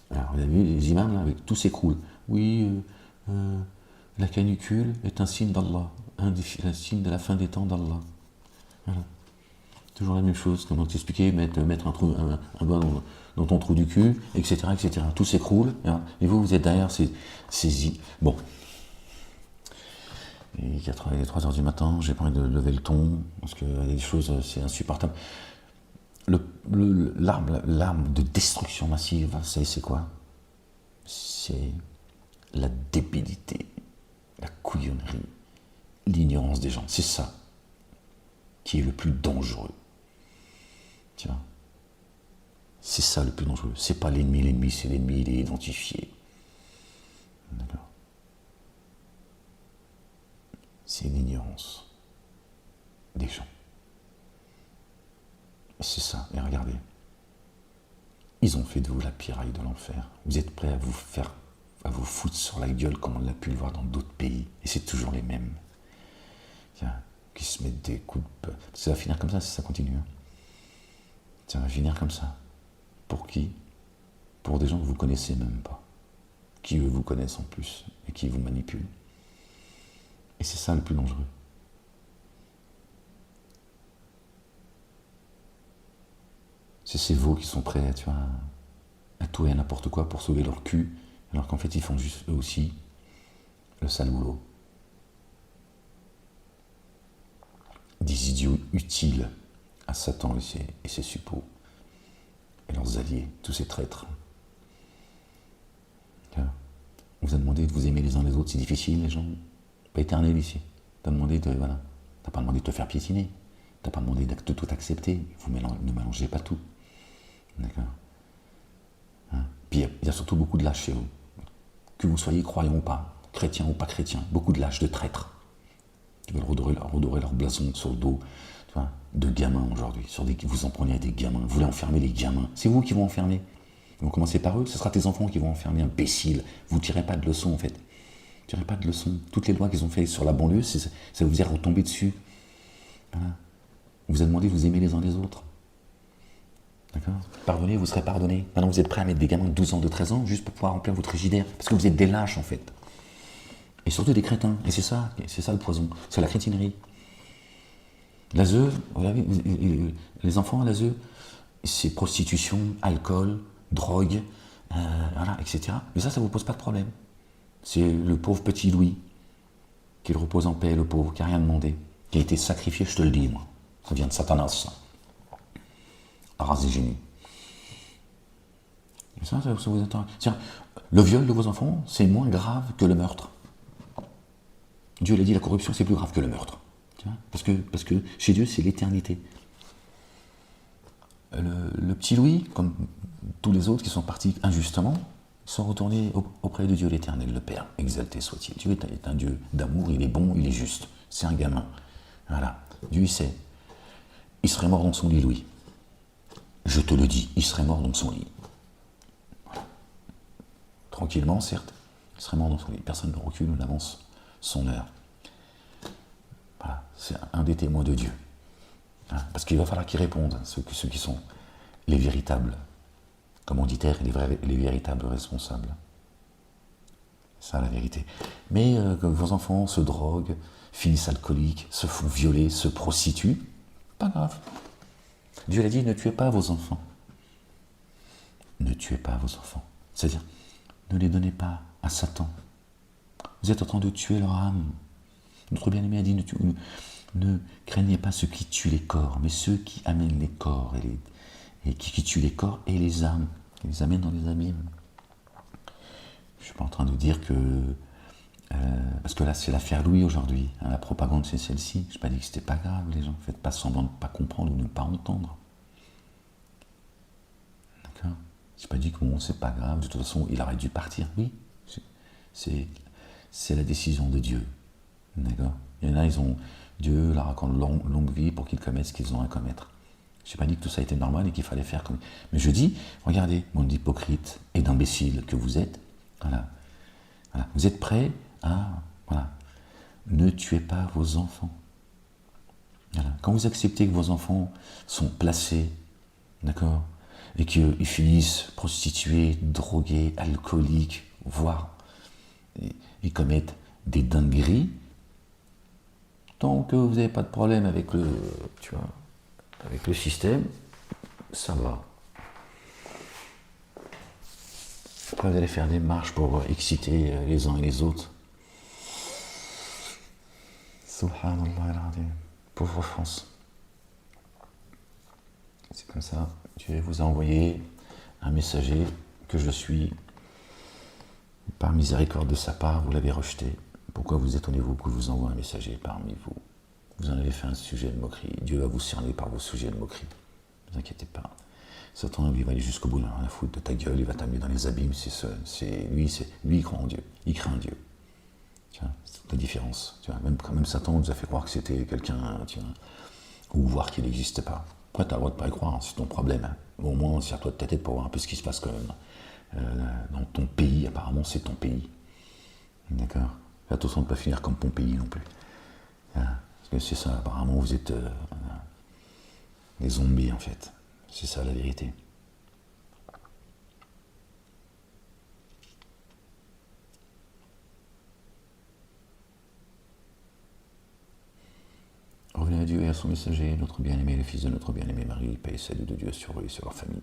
[SPEAKER 1] Alors, vous avez vu, les imams, là, avec tout s'écroule. Oui, la canicule est un signe d'Allah, un signe de la fin des temps d'Allah. Voilà. Toujours la même chose, comment t'expliquer, mettre un doigt dans ton trou du cul, etc., etc. Tout s'écroule, et vous êtes derrière ces bon. Il est 3h du matin, j'ai pas envie de lever le ton, parce qu'il y a des choses, c'est insupportable. L'arme de destruction massive, c'est quoi? C'est la débilité, la couillonnerie, l'ignorance des gens. C'est ça qui est le plus dangereux. Tu vois? C'est ça le plus dangereux. C'est pas l'ennemi, c'est l'ennemi, il est identifié. D'accord? C'est l'ignorance des gens. Et c'est ça. Et regardez, ils ont fait de vous la piraille de l'enfer. Vous êtes prêts à vous foutre sur la gueule comme on l'a pu le voir dans d'autres pays. Et c'est toujours les mêmes. Tiens, qui se mettent des coups de peur. Ça va finir comme ça si ça continue. Hein. Ça va finir comme ça. Pour qui? Pour des gens que vous connaissez même pas. Qui eux vous connaissent en plus et qui vous manipulent. Et c'est ça le plus dangereux. C'est ces veaux qui sont prêts, tu vois, à tout et à n'importe quoi pour sauver leur cul, alors qu'en fait ils font juste eux aussi le sale boulot. Des idiots utiles à Satan et ses suppôts, et leurs alliés, tous ces traîtres. On vous a demandé de vous aimer les uns les autres, c'est difficile, les gens. Pas éternel ici. T'as demandé de, voilà. T'as pas demandé de te faire piétiner. T'as pas demandé de tout accepter. Vous ne mélangez pas tout. D'accord. Hein? Puis il y a surtout beaucoup de lâches chez vous. Que vous soyez croyant ou pas, chrétien ou pas chrétien, beaucoup de lâches, de traîtres. Qui veulent redorer leur blason sur le dos, tu vois, de gamins aujourd'hui. Vous en prenez à des gamins. Vous voulez enfermer les gamins. C'est vous qui vont enfermer. Vous commencez par eux, ce sera tes enfants qui vont enfermer, imbéciles. Vous ne tirez pas de leçons en fait. Vous ne tirez pas de leçons. Toutes les lois qu'ils ont faites sur la banlieue, ça vous est retombé dessus. Voilà. On vous a demandé de vous aimer les uns les autres. D'accord? Pardonnez, vous serez pardonnés. Maintenant, vous êtes prêts à mettre des gamins de 12 ans, de 13 ans, juste pour pouvoir remplir votre frigidaire. Parce que vous êtes des lâches, en fait. Et surtout des crétins. Et c'est ça le poison. C'est la crétinerie. L'ASE, les enfants à l'ASE, c'est prostitution, alcool, drogue, voilà, etc. Mais ça vous pose pas de problème. C'est le pauvre petit Louis, qu'il repose en paix, le pauvre, qui n'a rien demandé, qui a été sacrifié, je te le dis, moi. Ça vient de Satanas, ça. La race des génies. Et ça vous intéresse. Tiens, le viol de vos enfants, c'est moins grave que le meurtre. Dieu l'a dit, la corruption, c'est plus grave que le meurtre. Tu vois, parce que chez Dieu, c'est l'éternité. Le petit Louis, comme tous les autres qui sont partis injustement, sont retournés auprès de Dieu l'Éternel, le Père, exalté soit-il. Dieu est un Dieu d'amour, il est bon, il est juste. C'est un gamin. Voilà. Dieu il sait. Il serait mort dans son lit, Louis. Je te le dis, il serait mort dans son lit. Voilà. Tranquillement, certes, il serait mort dans son lit. Personne ne recule ou n'avance son heure. Voilà, c'est un des témoins de Dieu. Hein, parce qu'il va falloir qu'ils répondent, ceux qui sont les véritables commanditaires et les véritables responsables. C'est ça la vérité. Mais que vos enfants se droguent, finissent alcooliques, se font violer, se prostituent, pas grave. Dieu l'a dit, ne tuez pas vos enfants. Ne tuez pas vos enfants. C'est-à-dire, ne les donnez pas à Satan. Vous êtes en train de tuer leur âme. Notre bien-aimé a dit, ne craignez pas ceux qui tuent les corps, mais ceux qui amènent les corps, et qui tuent les corps et les âmes, qui les amènent dans les abîmes. Je ne suis pas en train de dire que... parce que là, c'est l'affaire Louis aujourd'hui. Hein, la propagande, c'est celle-ci. Je n'ai pas dit que c'était pas grave, les gens. Faites pas semblant de ne pas comprendre ou de ne pas entendre. D'accord ? Je n'ai pas dit que bon, c'est pas grave. De toute façon, il aurait dû partir. Oui, c'est la décision de Dieu. D'accord ? Il y en a, Dieu leur raconte longue vie pour qu'ils commettent ce qu'ils ont à commettre. Je n'ai pas dit que tout ça était normal et qu'il fallait faire comme... Mais je dis, regardez, monde d'hypocrite et d'imbécile que vous êtes, voilà. Vous êtes prêts à... Voilà. Ne tuez pas vos enfants. Voilà. Quand vous acceptez que vos enfants sont placés, d'accord, et qu'ils finissent prostitués, drogués, alcooliques, voire ils commettent des dingueries, tant que vous n'avez pas de problème avec le système, ça va. Après, vous allez faire des marches pour exciter les uns et les autres. Subhanallah al-Azim. Pauvre France. C'est comme ça. Dieu vous a envoyé un messager que je suis. Par miséricorde de sa part, vous l'avez rejeté. Pourquoi vous étonnez-vous que je vous envoie un messager parmi vous? Vous en avez fait un sujet de moquerie. Dieu va vous cerner par vos sujets de moquerie. Ne vous inquiétez pas. Satan, lui, va aller jusqu'au bout, il va foutre de ta gueule, il va t'amener dans les abîmes. Lui, il croit en Dieu. Il craint en Dieu. Tu vois, c'est toute la différence. Tu vois, même Satan nous a fait croire que c'était quelqu'un, tu vois, ou voir qu'il n'existe pas. Après, tu as le droit de ne pas y croire, c'est ton problème. Hein. Au moins, tire-toi de ta tête pour voir un peu ce qui se passe quand même. Dans ton pays, apparemment, c'est ton pays. D'accord ? Fais attention de ne pas finir comme ton pays non plus. Hein, parce que c'est ça, apparemment, vous êtes des zombies, en fait. C'est ça la vérité. Revenez à Dieu et à son messager, notre bien-aimé, le fils de notre bien-aimé Marie, paix et salut de Dieu sur eux et sur leur famille,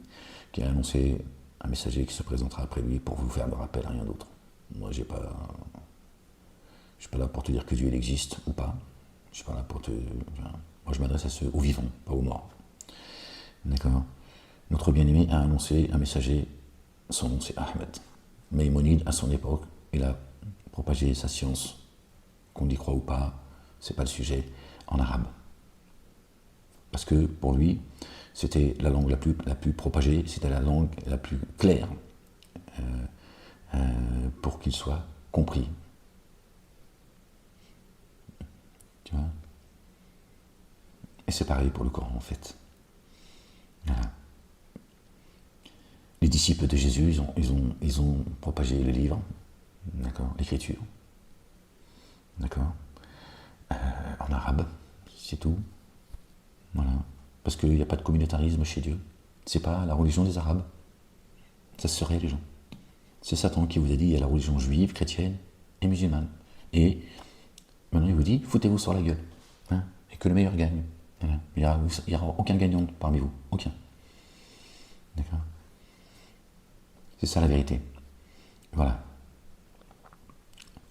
[SPEAKER 1] qui a annoncé un messager qui se présentera après lui pour vous faire le rappel, rien d'autre. Moi, je ne suis pas là pour te dire que Dieu il existe ou pas. Je suis pas là pour te... Moi, je m'adresse à ceux, aux vivants, pas aux morts. D'accord ? Notre bien-aimé a annoncé un messager, son nom c'est Ahmed. Maïmonide, à son époque, il a propagé sa science, qu'on y croit ou pas, c'est pas le sujet, en arabe. Parce que pour lui, c'était la langue la plus propagée, c'était la langue la plus claire pour qu'il soit compris. Tu vois ? Et c'est pareil pour le Coran en fait. Voilà. Les disciples de Jésus, ils ont propagé le livre, d'accord, l'écriture, d'accord, en arabe, c'est tout. Voilà. Parce qu'il n'y a pas de communautarisme chez Dieu. C'est pas la religion des Arabes. Ça serait les gens. C'est Satan qui vous a dit il y a la religion juive, chrétienne et musulmane. Et maintenant il vous dit foutez-vous sur la gueule. Hein, et que le meilleur gagne. Voilà. Il n'y aura aucun gagnant parmi vous. Aucun. D'accord ? C'est ça la vérité. Voilà.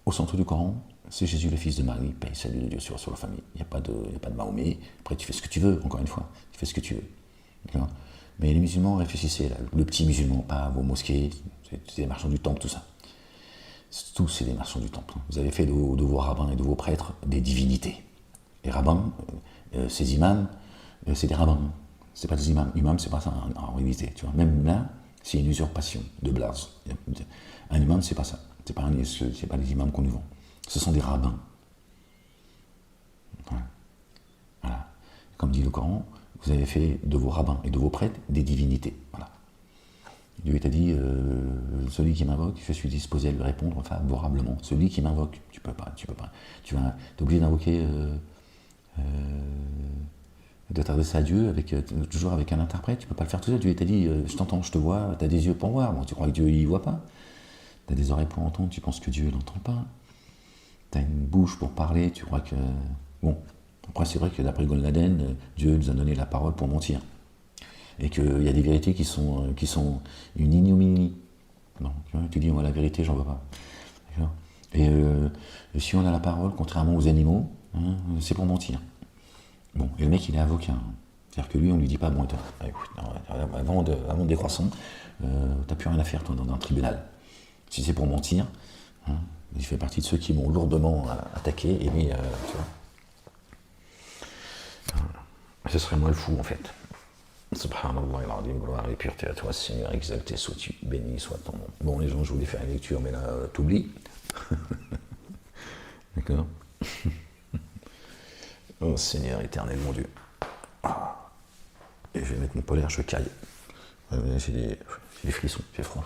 [SPEAKER 1] Au centre du Coran, c'est Jésus le fils de Marie, paix et salut de Dieu sur la famille. Il n'y a pas de Mahomet. Après, tu fais ce que tu veux, encore une fois. Tu fais ce que tu veux. D'accord ? Mais les musulmans, réfléchissez, là, le petit musulman, pas vos mosquées, c'est des marchands du temple, tout ça. Tous, c'est des marchands du temple. Vous avez fait de vos rabbins et de vos prêtres des divinités. Les rabbins, ces imams, c'est des rabbins. C'est pas des imams. Imam, c'est pas ça en réalité. Tu vois. Même là, c'est une usurpation de blase. Un imam, c'est pas ça. C'est pas les imams qu'on nous vend. Ce sont des rabbins. Voilà. comme dit le Coran, vous avez fait de vos rabbins et de vos prêtres des divinités. Voilà. Dieu t'a dit, celui qui m'invoque, je suis disposé à lui répondre favorablement. Celui qui m'invoque, tu peux pas. Tu es obligé d'invoquer, de t'adresser à Dieu toujours avec un interprète. Tu peux pas le faire tout seul. Dieu t'a dit, je t'entends, je te vois, tu as des yeux pour voir. Bon, tu crois que Dieu il voit pas. Tu as des oreilles pour entendre, tu penses que Dieu n'entend pas. Tu as une bouche pour parler, tu crois que... Bon, après c'est vrai que d'après Golnaden, Dieu nous a donné la parole pour mentir. Et qu'il y a des vérités qui sont une ignominie. Non, tu dis, moi la vérité, j'en veux pas. Et si on a la parole, contrairement aux animaux, hein, c'est pour mentir. Bon, et le mec, il est avocat. Hein. C'est-à-dire que lui, on lui dit pas, bon, avant de décroissant, t'as plus rien à faire, toi, dans un tribunal. Si c'est pour mentir, hein, il fait partie de ceux qui m'ont lourdement attaqué, et lui, tu vois. Ce serait moi le fou, en fait. Subhanallah, il gloire et pureté à toi, Seigneur, exalté sois-tu, béni soit ton nom. Bon, les gens, je voulais faire une lecture, mais là, t'oublies. D'accord. Oh Seigneur éternel, mon Dieu. Ah. Et je vais mettre mon polaire, je caille. J'ai des frissons, j'ai froid.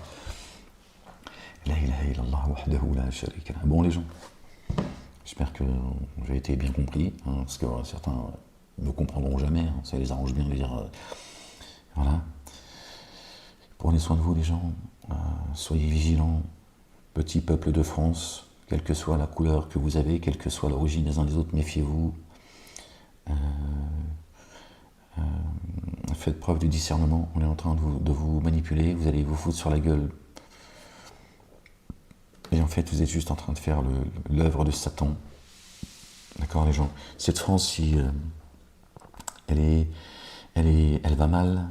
[SPEAKER 1] La ilaha illallah wahdahu la sharika lah. Bon, les gens, j'espère que j'ai été bien compris, hein, parce que certains ne me comprendront jamais, hein, ça les arrange bien de dire... Voilà. Prenez soin de vous, les gens. Soyez vigilants. Petit peuple de France, quelle que soit la couleur que vous avez, quelle que soit l'origine des uns des autres, méfiez-vous. Faites preuve de discernement. On est en train de vous manipuler. Vous allez vous foutre sur la gueule. Et en fait, vous êtes juste en train de faire l'œuvre de Satan. D'accord, les gens. Cette France, si elle va mal,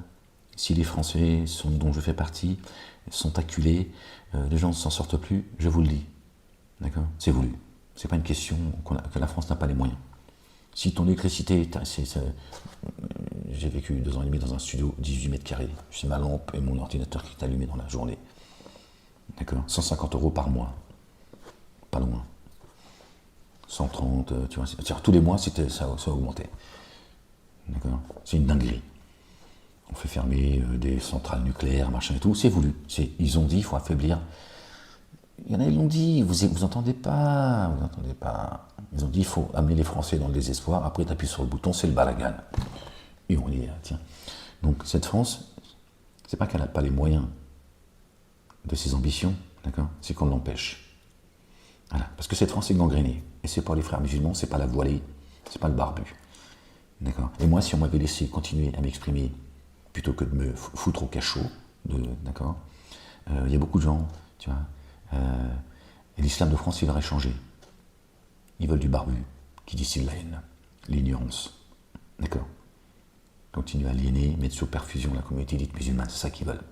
[SPEAKER 1] si les Français, dont je fais partie, sont acculés, les gens ne s'en sortent plus, je vous le dis. D'accord ? C'est voulu. C'est pas une question que la France n'a pas les moyens. Si ton électricité, j'ai vécu 2 ans et demi dans un studio, 18 mètres carrés, j'ai ma lampe et mon ordinateur qui est allumé dans la journée. D'accord ? 150 € par mois. Pas loin. 130, tu vois. C'est-à-dire, tous les mois, ça a augmenté. D'accord ? C'est une dinguerie. On fait fermer des centrales nucléaires, machin et tout, c'est voulu. Ils ont dit, il faut affaiblir. Il y en a, ils l'ont dit, vous entendez pas. Ils ont dit, il faut amener les Français dans le désespoir, après tu appuies sur le bouton, c'est le balagan. Et on dit, tiens. Donc cette France, c'est pas qu'elle n'a pas les moyens de ses ambitions, d'accord ? C'est qu'on l'empêche. Voilà. Parce que cette France est gangrénée. Et c'est pas les frères musulmans, c'est pas la voilée, c'est pas le barbu. D'accord ? Et moi, si on m'avait laissé continuer à m'exprimer, plutôt que de me foutre au cachot, d'accord ? Il y a beaucoup de gens, tu vois, et l'islam de France, il aurait changé. Ils veulent du barbu, qui distille la haine, l'ignorance. D'accord ? Continuer à aliéner, mettre sous perfusion la communauté dite musulmane, c'est ça qu'ils veulent.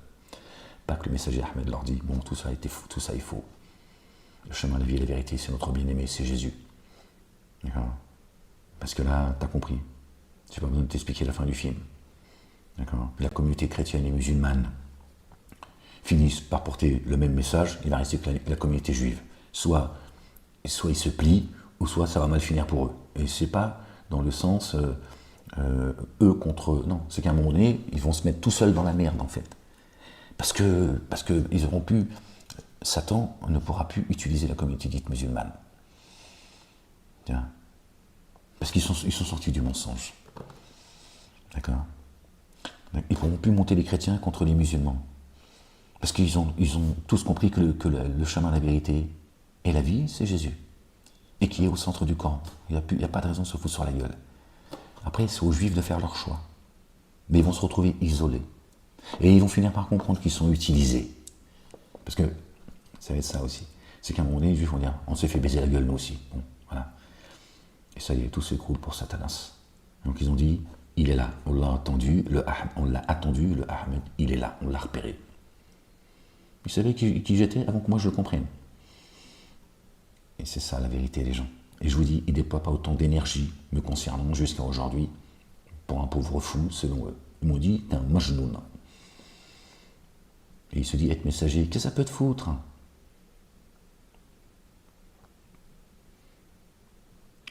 [SPEAKER 1] Pas que le messager Ahmed leur dit, bon, tout ça est faux. Le chemin, la vie et la vérité, c'est notre bien-aimé, c'est Jésus. D'accord ? Parce que là, t'as compris. J'ai pas besoin de t'expliquer la fin du film. D'accord ? La communauté chrétienne et musulmane finissent par porter le même message, il va rester que la communauté juive. Soit ils se plient, ou soit ça va mal finir pour eux. Et c'est pas dans le sens eux contre eux. Non, c'est qu'à un moment donné, ils vont se mettre tout seuls dans la merde, en fait. Parce que ils auront pu... Satan ne pourra plus utiliser la communauté dite musulmane. Tiens. Parce qu'ils sont sortis du mensonge. D'accord ? Ils ne pourront plus monter les chrétiens contre les musulmans. Parce qu'ils ont tous compris que le chemin de la vérité et la vie, c'est Jésus. Et qui est au centre du Coran. Il n'y a pas de raison de se foutre sur la gueule. Après, c'est aux Juifs de faire leur choix. Mais ils vont se retrouver isolés. Et ils vont finir par comprendre qu'ils sont utilisés. Parce que, ça va être ça aussi. C'est qu'à un moment donné, les Juifs vont dire, on s'est fait baiser la gueule nous aussi. Bon, voilà. Et ça y est, tout s'écroule pour Satanas. Donc ils ont dit, il est là, on l'a attendu, le Ahmed, il est là, on l'a repéré. Ils savaient qui j'étais avant que moi je le comprenne. Et c'est ça la vérité, les gens. Et je vous dis, il ne déploie pas autant d'énergie me concernant jusqu'à aujourd'hui pour un pauvre fou, selon eux. Ils m'ont dit, t'es un majnoun. Et il se dit, être messager, qu'est-ce que ça peut te foutre ?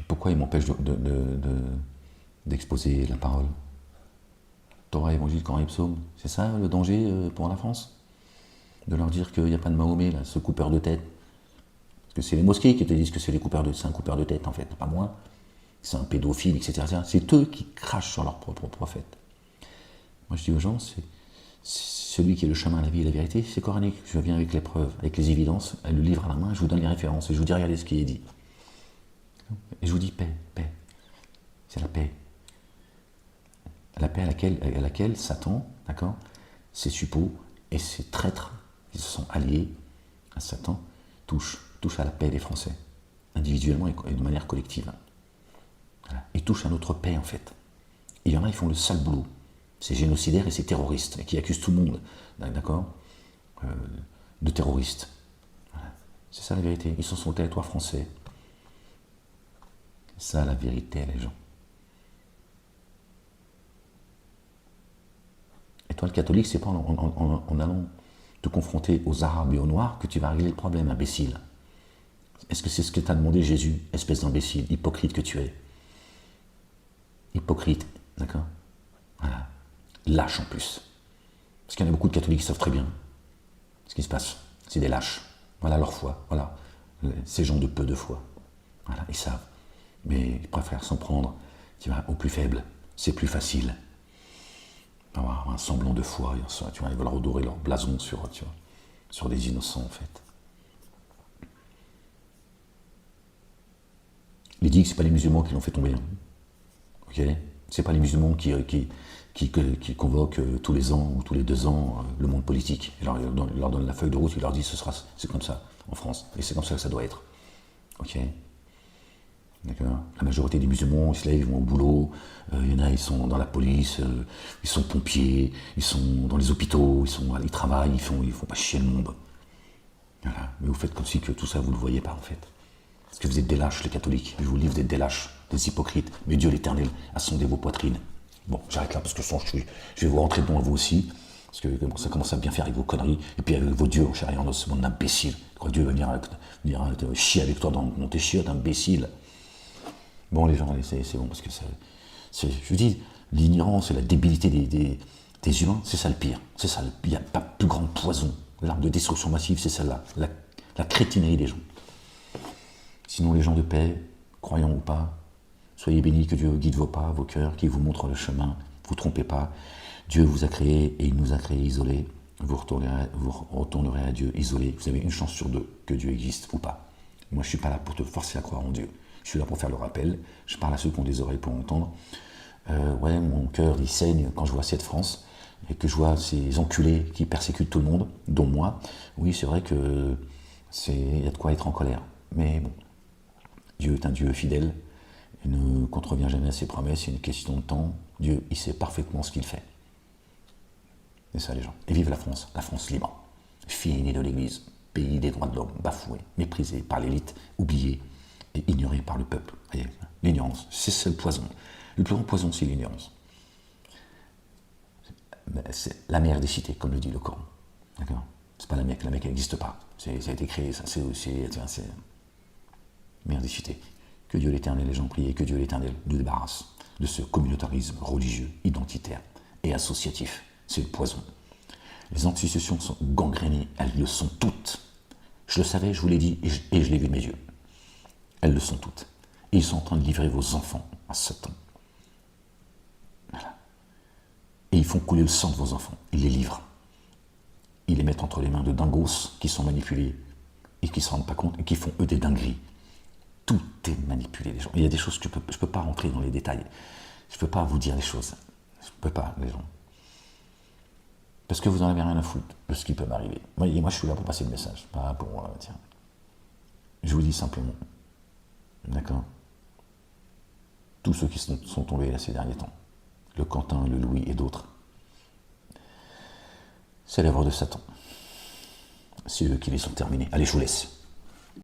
[SPEAKER 1] Pourquoi il m'empêche d'exposer la parole. Torah, évangile, Coran et psaume, c'est ça le danger pour la France? De leur dire qu'il n'y a pas de Mahomet, là, ce coupeur de tête. Parce que c'est les mosquées qui te disent que c'est un coupeur de tête, en fait, pas moi. C'est un pédophile, etc. C'est eux qui crachent sur leur propre prophète. Moi, je dis aux gens, c'est celui qui est le chemin, la vie et la vérité, c'est coranique. Je viens avec les preuves, avec les évidences, le livre à la main, je vous donne les références, et je vous dis, regardez ce qui est dit. Et je vous dis, paix, paix. C'est la paix. La paix à laquelle Satan, d'accord, ses suppôts et ses traîtres, qui se sont alliés à Satan, touchent à la paix des Français, individuellement et de manière collective. Voilà. Ils touchent à notre paix, en fait. Et il y en a, ils font le sale boulot. C'est génocidaires et c'est terroristes, et qui accusent tout le monde, d'accord, de terroristes. Voilà. C'est ça la vérité. Ils sont sur le territoire français. C'est ça la vérité, les gens. Et toi, le catholique, c'est pas en allant te confronter aux Arabes et aux Noirs que tu vas régler le problème, imbécile. Est-ce que c'est ce que t'a demandé Jésus, espèce d'imbécile, hypocrite que tu es? Hypocrite, d'accord? Voilà. Lâche en plus. Parce qu'il y en a beaucoup de catholiques qui savent très bien ce qui se passe. C'est des lâches. Voilà leur foi. Voilà. Ces gens de peu de foi. Voilà, ils savent. Mais ils préfèrent s'en prendre, tu vois, aux plus faibles. C'est plus facile. Avoir un semblant de foi, tu vois, ils veulent redorer leur blason sur des innocents, en fait. Les digues, c'est pas les musulmans qui l'ont fait tomber. Hein. Ok? C'est pas les musulmans qui convoquent tous les ans ou tous les 2 ans le monde politique. Et ils leur donnent la feuille de route, ils leur disent c'est comme ça en France. Et c'est comme ça que ça doit être. Ok? D'accord. La majorité des musulmans, ils se lèvent, ils vont au boulot, il y en a, ils sont dans la police, ils sont pompiers, ils sont dans les hôpitaux, ils travaillent, ils font pas chier le monde. Voilà. Mais vous faites comme si que tout ça, vous ne le voyez pas en fait. Parce que vous êtes des lâches, les catholiques. Je vous le dis, vous êtes des lâches, des hypocrites. Mais Dieu l'Éternel a sondé vos poitrines. Bon, j'arrête là parce que je vais vous rentrer dedans vous aussi. Parce que ça commence à bien faire avec vos conneries. Et puis avec vos dieux, en chair et en os, mon imbécile. Dieu va venir chier avec toi dans tes chiottes, imbécile. Bon, les gens, c'est bon, parce que je vous dis, l'ignorance et la débilité des humains, c'est ça le pire. C'est ça, il n'y a pas plus grand poison. L'arme de destruction massive, c'est celle-là. La crétinerie des gens. Sinon, les gens de paix, croyants ou pas, soyez bénis, que Dieu guide vos pas, vos cœurs, qu'il vous montre le chemin. Ne vous trompez pas. Dieu vous a créé et il nous a créés isolés. Vous retournerez à Dieu isolé. Vous avez une chance sur 2 que Dieu existe ou pas. Moi, je ne suis pas là pour te forcer à croire en Dieu. Je suis là pour faire le rappel. Je parle à ceux qui ont des oreilles pour entendre. Ouais, mon cœur, il saigne quand je vois cette France et que je vois ces enculés qui persécutent tout le monde, dont moi. Oui, c'est vrai que y a de quoi être en colère. Mais bon, Dieu est un Dieu fidèle. Il ne contrevient jamais à ses promesses. C'est une question de temps. Dieu, il sait parfaitement ce qu'il fait. C'est ça, les gens. Et vive la France libre. Fille aînée de l'Église, pays des droits de l'homme, bafoué, méprisé par l'élite, oublié et ignoré par le peuple. Voyez, l'ignorance, c'est le poison. Le plus grand poison, c'est l'ignorance. C'est la mère des cités, comme le dit le Coran. D'accord? C'est pas la Mecque n'existe pas. Ça a été créé, ça. C'est mère des cités. Que Dieu l'Éternel, les gens prient, que Dieu l'Éternel nous débarrasse de ce communautarisme religieux, identitaire et associatif. C'est le poison. Les institutions sont gangrénées, elles le sont toutes. Je le savais, je vous l'ai dit, et je l'ai vu de mes yeux. Elles le sont toutes. Et ils sont en train de livrer vos enfants à Satan. Voilà. Et ils font couler le sang de vos enfants. Ils les livrent. Ils les mettent entre les mains de dingos qui sont manipulés et qui ne se rendent pas compte et qui font eux des dingueries. Tout est manipulé, les gens. Il y a des choses que je ne peux pas rentrer dans les détails. Je ne peux pas vous dire les choses. Je ne peux pas, les gens. Parce que vous n'en avez rien à foutre de ce qui peut m'arriver. Moi, je suis là pour passer le message, pas pour... tiens. Je vous dis simplement, d'accord? Tous ceux qui sont tombés là ces derniers temps, le Quentin, le Louis et d'autres, c'est l'œuvre de Satan. C'est eux qui les sont terminés. Allez, je vous laisse.